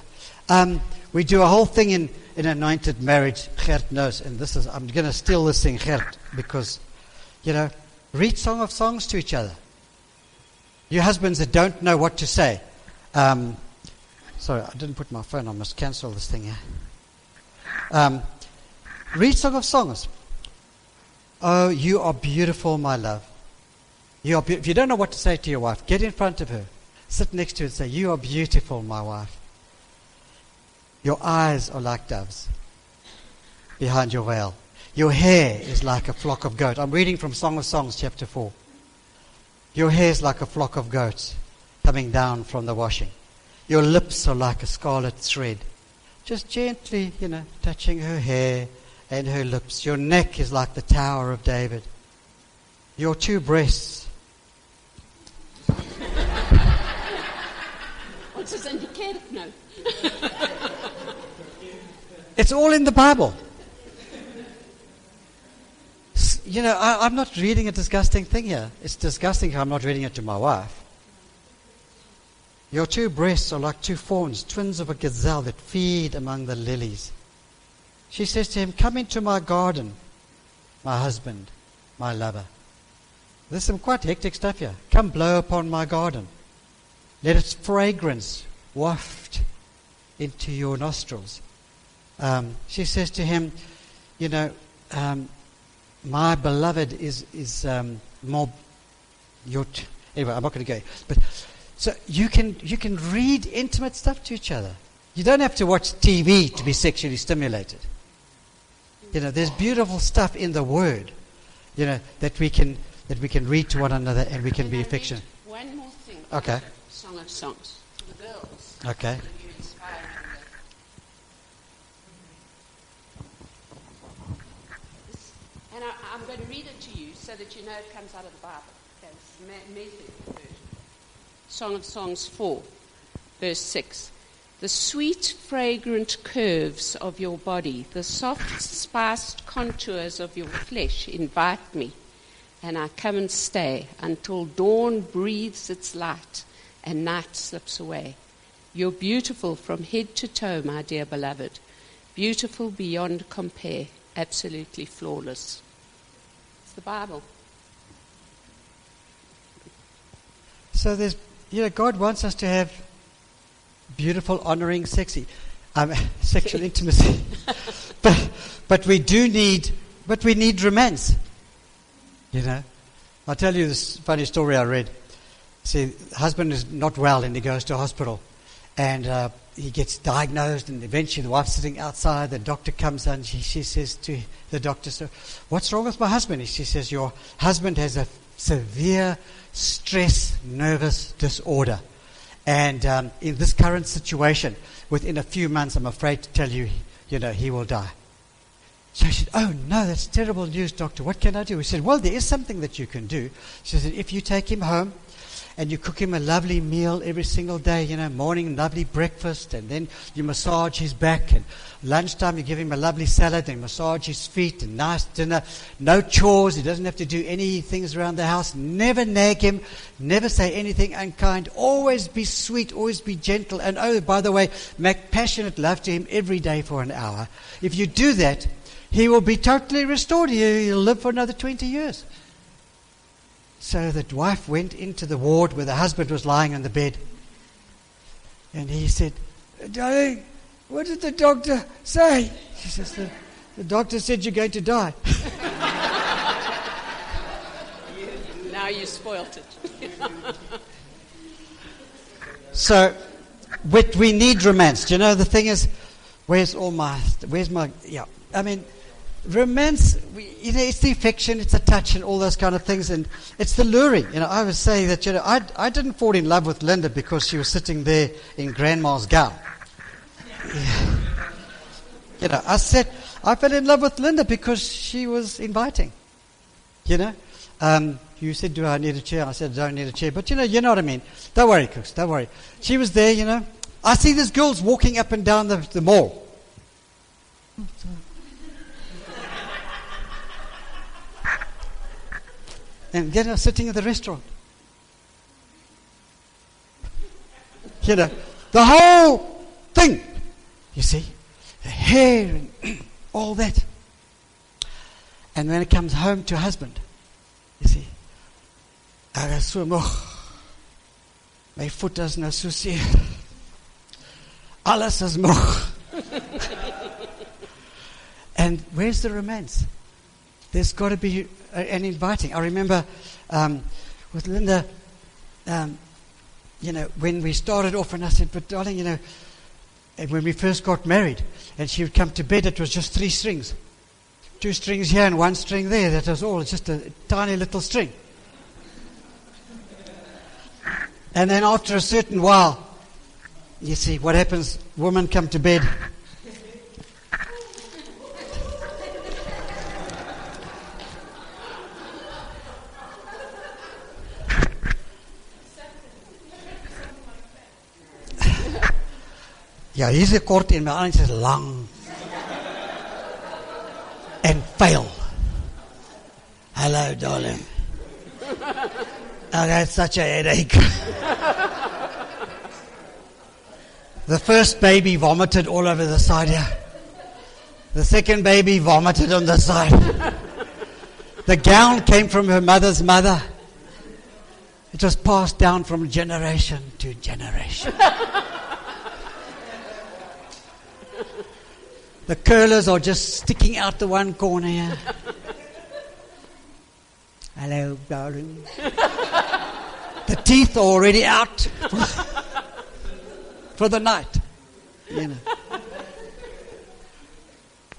We do a whole thing in anointed marriage. Gert knows, and I'm going to steal this thing, Gert, because, read Song of Songs to each other. You husbands that don't know what to say. Sorry, I didn't put my phone on. I must cancel this thing here. Read Song of Songs. "Oh, you are beautiful, my love. If you don't know what to say to your wife, get in front of her. Sit next to her and say, "You are beautiful, my wife. Your eyes are like doves behind your veil. Your hair is like a flock of goats." I'm reading from Song of Songs, chapter 4. "Your hair is like a flock of goats coming down from the washing. Your lips are like a scarlet thread." Just gently, touching her hair and her lips. "Your neck is like the Tower of David. Your two breasts." What's this indicated? No. It's all in the Bible. I'm not reading a disgusting thing here. It's disgusting if I'm not reading it to my wife. "Your two breasts are like two fawns, twins of a gazelle that feed among the lilies." She says to him, "Come into my garden, my husband, my lover." There's some quite hectic stuff here. "Come blow upon my garden. Let its fragrance waft into your nostrils." She says to him, "My beloved is more your." Anyway, I'm not going to go. But so you can read intimate stuff to each other. You don't have to watch TV to be sexually stimulated. There's beautiful stuff in the Word, that we can read to one another, and we can be affectionate. One more thing. Okay. Song of Songs for the girls. Okay. You inspire them. And I'm going to read it to you so that you know it comes out of the Bible. Okay, this is Method version. Song of Songs 4, verse 6. "The sweet, fragrant curves of your body, the soft, spiced contours of your flesh invite me, and I come and stay until dawn breathes its light and night slips away. You're beautiful from head to toe, my dear beloved, beautiful beyond compare, absolutely flawless." It's the Bible. So there's, God wants us to have beautiful, honoring, sexual intimacy. but we need romance. I'll tell you this funny story I read. See, the husband is not well and he goes to hospital, and he gets diagnosed, and eventually the wife's sitting outside. The doctor comes in. She says to the doctor, "So, what's wrong with my husband?" She says, "Your husband has a severe stress nervous disorder. And in this current situation, within a few months, I'm afraid to tell you, he will die." So she said, "Oh no, that's terrible news, doctor. What can I do?" We said, "Well, there is something that you can do." She said, "If you take him home and you cook him a lovely meal every single day, morning, lovely breakfast, and then you massage his back, and lunchtime you give him a lovely salad and massage his feet, and nice dinner, no chores, he doesn't have to do any things around the house, never nag him, never say anything unkind, always be sweet, always be gentle, and oh, by the way, make passionate love to him every day for an hour. If you do that, he will be totally restored. He'll live for another 20 years. So the wife went into the ward where the husband was lying on the bed. And he said, "Darling, what did the doctor say?" She says, the doctor said you're going to die." Now you spoilt it. So, but we need romance. Do you know, the thing is, where's my, romance, it's the affection, it's the touch and all those kind of things, and it's the luring. I would say that, I didn't fall in love with Lindah because she was sitting there in grandma's gown. I fell in love with Lindah because she was inviting. You said, "Do I need a chair?" I said, "I don't need a chair." But you know what I mean. Don't worry, Cooks, don't worry. She was there, I see these girls walking up and down the mall. And then sitting at the restaurant. The whole thing. You see? The hair and all that. And when it comes home to husband, you see, my voet is nou so seer. Alles is moeg. And where's the romance? There's got to be an inviting. I remember with Lindah, when we started off, and I said, but darling, and when we first got married, and she would come to bed, it was just 3 strings. 2 strings here and 1 string there. That was all. It's just a tiny little string. And then after a certain while, you see what happens. Women come to bed. Ja, hier is 'n kort en my ander is lang. And fail. Hello, darling. I got such a headache. The first baby vomited all over the side here. The second baby vomited on the side. The gown came from her mother's mother. It was passed down from generation to generation. The curlers are just sticking out the one corner here. Hello, darling. The teeth are already out for the night.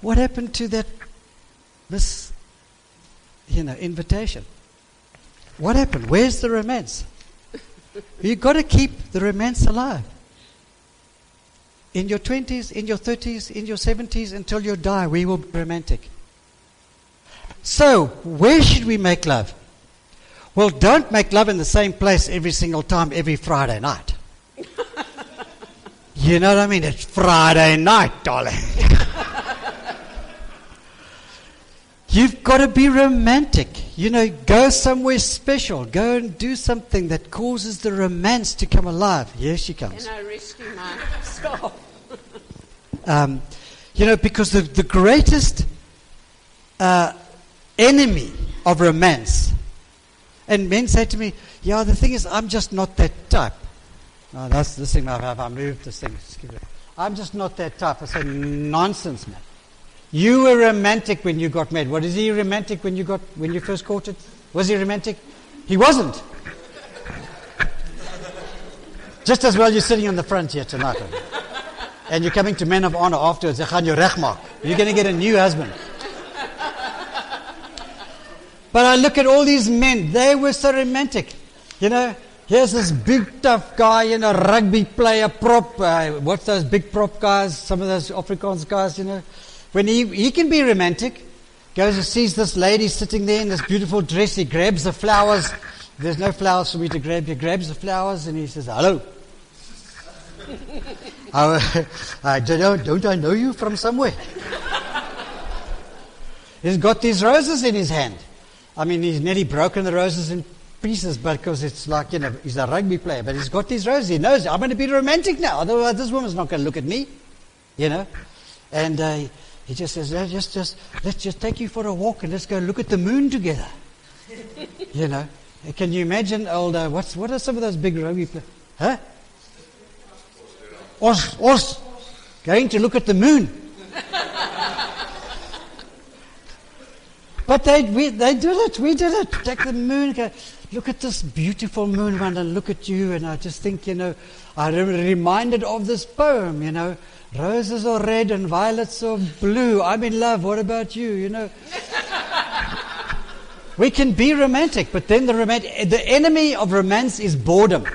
What happened to this invitation? What happened? Where's the romance? You've got to keep the romance alive. In your 20s, in your 30s, in your 70s, until you die, we will be romantic. So, where should we make love? Well, don't make love in the same place every single time, every Friday night. You know what I mean? It's Friday night, darling. You've got to be romantic. Go somewhere special. Go and do something that causes the romance to come alive. Here she comes. Can I rescue myself? Because the greatest enemy of romance, and men say to me, yeah, the thing is, I'm just not that type. Oh, that's this thing I moved this thing. I'm just not that type. I say, nonsense, man. You were romantic when you got married. What, is he romantic when you first courted? Was he romantic? He wasn't. Just as well you're sitting on the front here tonight. And you're coming to Men of Honor afterwards. You're going to get a new husband. But I look at all these men. They were so romantic. Here's this big tough guy, rugby player, prop. What's those big prop guys? Some of those Afrikaans guys, When he can be romantic, goes and sees this lady sitting there in this beautiful dress. He grabs the flowers. There's no flowers for me to grab. He grabs the flowers and he says, hello. Don't I know you from somewhere? He's got these roses in his hand. I mean, he's nearly broken the roses in pieces because it's like, he's a rugby player. But he's got these roses. He knows, I'm going to be romantic now. Otherwise, this woman's not going to look at me. And he just says, let's just take you for a walk and let's go look at the moon together. Can you imagine what are some of those big rugby players? Huh? Os, going to look at the moon. But they did it. We did it. Take the moon. Go, look at this beautiful moon one and look at you. And I just think, I'm reminded of this poem, Roses are red and violets are blue. I'm in love. What about you? We can be romantic, but then the enemy of romance is boredom.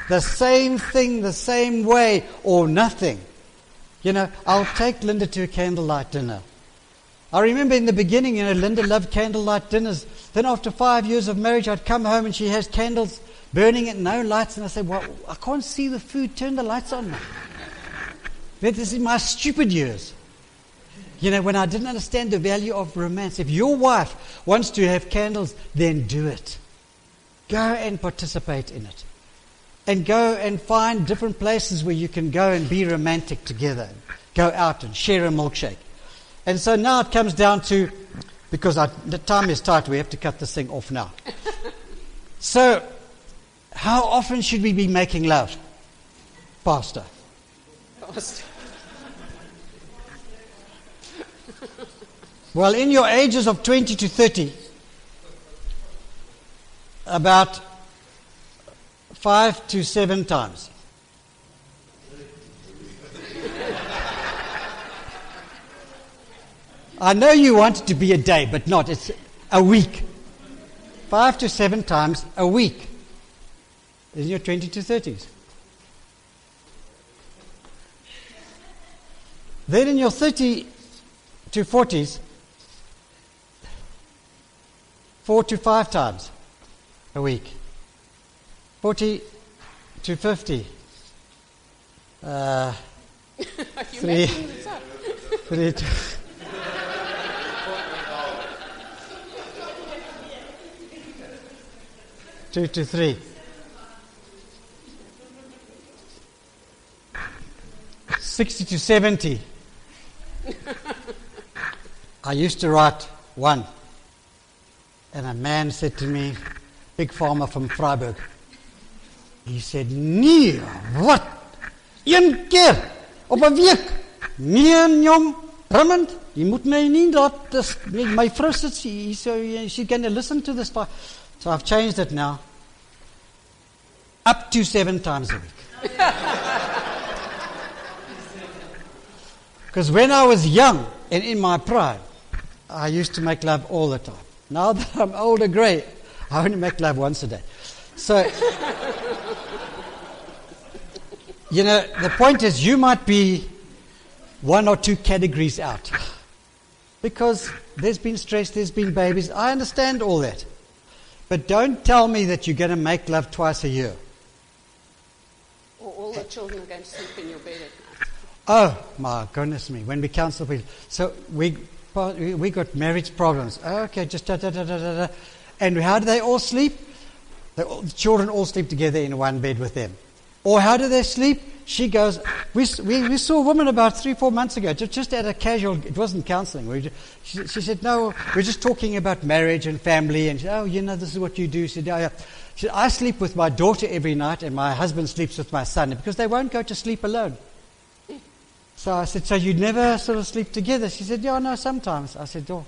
The same thing, the same way, or nothing. I'll take Lindah to a candlelight dinner. I remember in the beginning, Lindah loved candlelight dinners. Then after 5 years of marriage, I'd come home and she has candles burning and no lights. And I said, well, I can't see the food. Turn the lights on now. This is my stupid years. When I didn't understand the value of romance. If your wife wants to have candles, then do it. Go and participate in it. And go and find different places where you can go and be romantic together. Go out and share a milkshake. And so now it comes down to, because the time is tight, we have to cut this thing off now. So, how often should we be making love? Pastor. Well, in your ages of 20 to 30, about 5 to 7 times. I know you want it to be a day, but not. It's a week. 5 to 7 times a week. In your 20 to 30s. Then in your 30 to 40s, 4 to 5 times a week. 40 to 50. Are you 3 making this up? 3 to 2 to 3. 60 to 70. I used to write one. And a man said to me, big farmer from Freiburg, he said, nee, wat? Een keer op 'n week. Nee, jong, Drummond, jy moet my nie dat my vrou sit, she's going to listen to this. So I've changed it now. Up to 7 times a week. Because when I was young and in my prime, I used to make love all the time. Now that I'm older, grey, I only make love once a day. So, you know, the point is you might be 1 or 2 categories out. Because there's been stress, there's been babies. I understand all that. But don't tell me that you're going to make love twice a year. Or all the children are going to sleep in your bed at night. Oh, my goodness me. When we counsel people. So we got marriage problems. Okay, just da. And how do they all sleep? The children all sleep together in one bed with them. Or how do they sleep? She goes, we saw a woman about 3-4 months ago, just at a casual, it wasn't counseling. She said, no, we're just talking about marriage and family. And she said, oh, you know, this is what you do. She said, oh, yeah. She said, I sleep with my daughter every night and my husband sleeps with my son because they won't go to sleep alone. So I said, so you never sort of sleep together? She said, yeah, no, sometimes. I said, oh,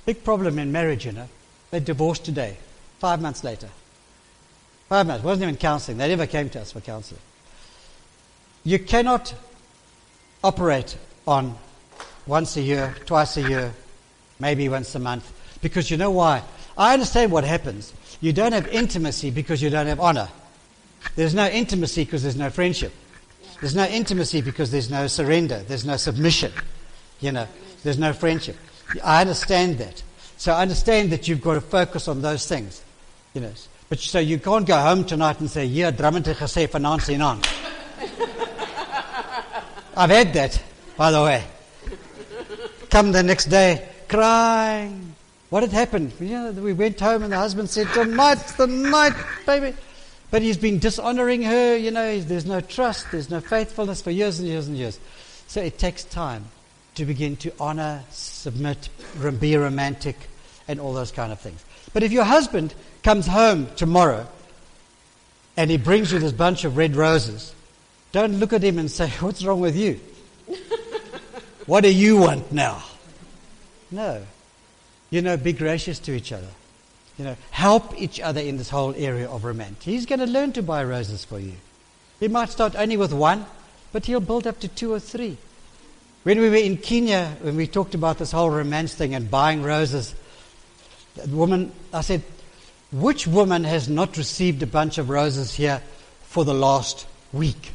big problem in marriage, you know. They divorced today, 5 months later. 5 months. It wasn't even counseling. They never came to us for counseling. You cannot operate on once a year, twice a year, maybe once a month. Because you know why? I understand what happens. You don't have intimacy because you don't have honor. There's no intimacy because there's no friendship. There's no intimacy because there's no surrender. There's no submission. You know, there's no friendship. I understand that. So I understand that you've got to focus on those things. You know, but so you can't go home tonight and say, "Yeah, Drummond het gesê vanaand sien aan." I've had that, by the way. Come the next day, crying. What had happened? You know, we went home and the husband said, "Tonight's the night, baby." But he's been dishonoring her, you know, there's no trust, there's no faithfulness for years and years and years. So it takes time to begin to honor, submit, be romantic, and all those kind of things. But if your husband comes home tomorrow and he brings you this bunch of red roses, don't look at him and say, "What's wrong with you? What do you want now?" No. You know, be gracious to each other. You know, help each other in this whole area of romance. He's going to learn to buy roses for you. He might start only with 1, but he'll build up to 2 or 3. When we were in Kenya, when we talked about this whole romance thing and buying roses, the woman, I said, which woman has not received a bunch of roses here for the last week?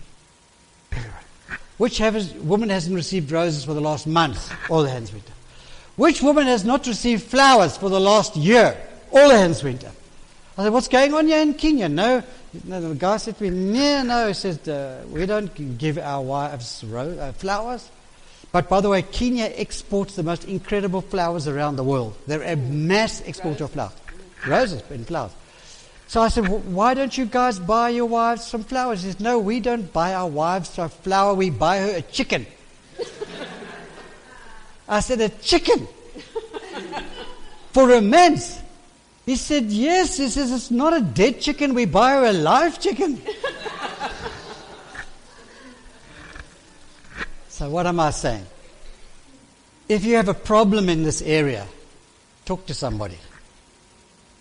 Which woman hasn't received roses for the last month? All the hands went up. Which woman has not received flowers for the last year? All the hands went up. I said, what's going on here in Kenya? No, the guy said to me, no. He says, we don't give our wives flowers. But by the way, Kenya exports the most incredible flowers around the world. They're a mass exporter of flowers. Roses and flowers. So I said, why don't you guys buy your wives some flowers? He says, no, we don't buy our wives a flower. We buy her a chicken. I said, a chicken? For romance? He said, yes. He says, it's not a dead chicken. We buy her a live chicken. So what am I saying? If you have a problem in this area, talk to somebody.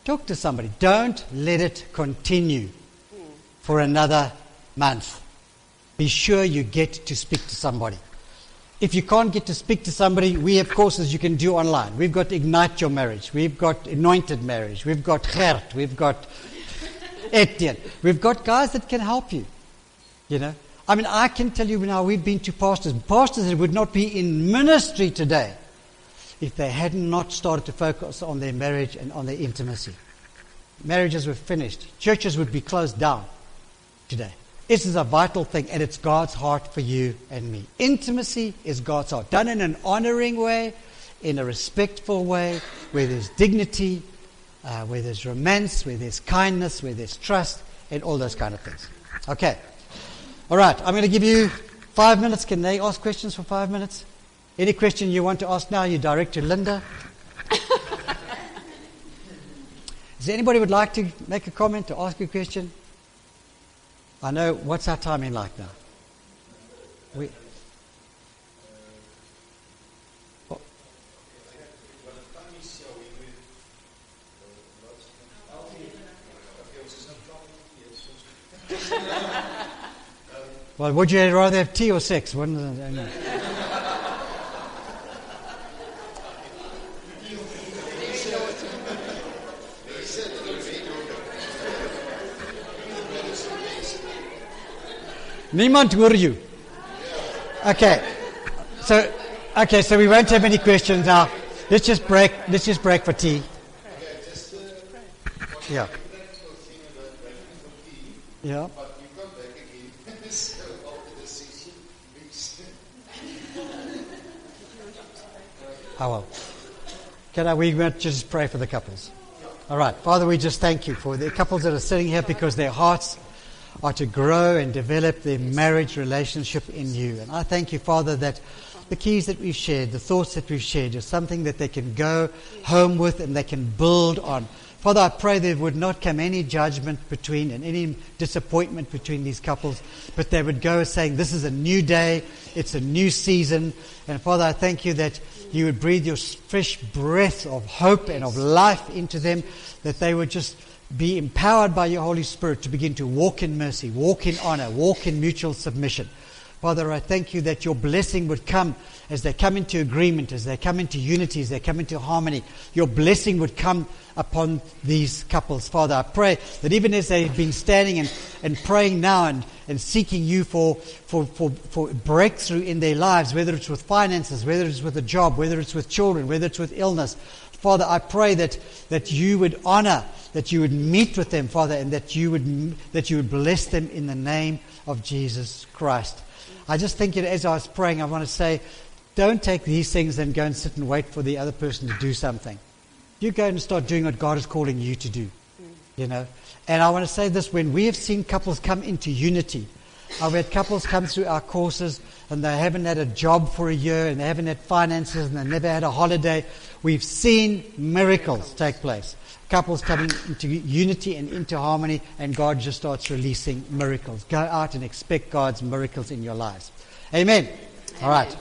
Talk to somebody. Don't let it continue for another month. Be sure you get to speak to somebody. If you can't get to speak to somebody, we have courses you can do online. We've got Ignite Your Marriage. We've got Anointed Marriage. We've got Gert. We've got Etienne. We've got guys that can help you. You know, I mean, I can tell you now, we've been to pastors that would not be in ministry today if they had not started to focus on their marriage and on their intimacy. Marriages were finished. Churches would be closed down today. This is a vital thing, and it's God's heart for you and me. Intimacy is God's heart, done in an honoring way, in a respectful way, where there's dignity, where there's romance, where there's kindness, where there's trust, and all those kind of things. Okay. All right. I'm going to give you 5 minutes. Can they ask questions for 5 minutes? Any question you want to ask now, you direct to Lindah. Is there anybody who would like to make a comment or ask a question? I know, what's our timing like now? Well, would you rather have tea or sex? Niemand hoor you. Okay, so we won't have any questions now. Let's just break for tea. Yeah. Yeah. Oh well. We might just pray for the couples. All right. Father, we just thank you for the couples that are sitting here because their hearts are to grow and develop their marriage relationship in you. And I thank you, Father, that the keys that we've shared, the thoughts that we've shared, is something that they can go home with and they can build on. Father, I pray there would not come any judgment between and any disappointment between these couples, but they would go saying, this is a new day, it's a new season. And Father, I thank you that you would breathe your fresh breath of hope and of life into them, that they would just be empowered by your Holy Spirit to begin to walk in mercy, walk in honor, walk in mutual submission. Father, I thank you that your blessing would come as they come into agreement, as they come into unity, as they come into harmony. Your blessing would come upon these couples. Father, I pray that even as they've been standing and praying now and seeking you for breakthrough in their lives, whether it's with finances, whether it's with a job, whether it's with children, whether it's with illness, Father, I pray that you would honor, that you would meet with them, Father, and that you would bless them in the name of Jesus Christ. I just think as I was praying, I want to say, don't take these things and go and sit and wait for the other person to do something. You go and start doing what God is calling you to do, you know. And I want to say this, when we have seen couples come into unity, I've had couples come through our courses and they haven't had a job for a year and they haven't had finances and they never had a holiday. We've seen miracles take place. Couples coming into unity and into harmony, and God just starts releasing miracles. Go out and expect God's miracles in your lives. Amen. All right.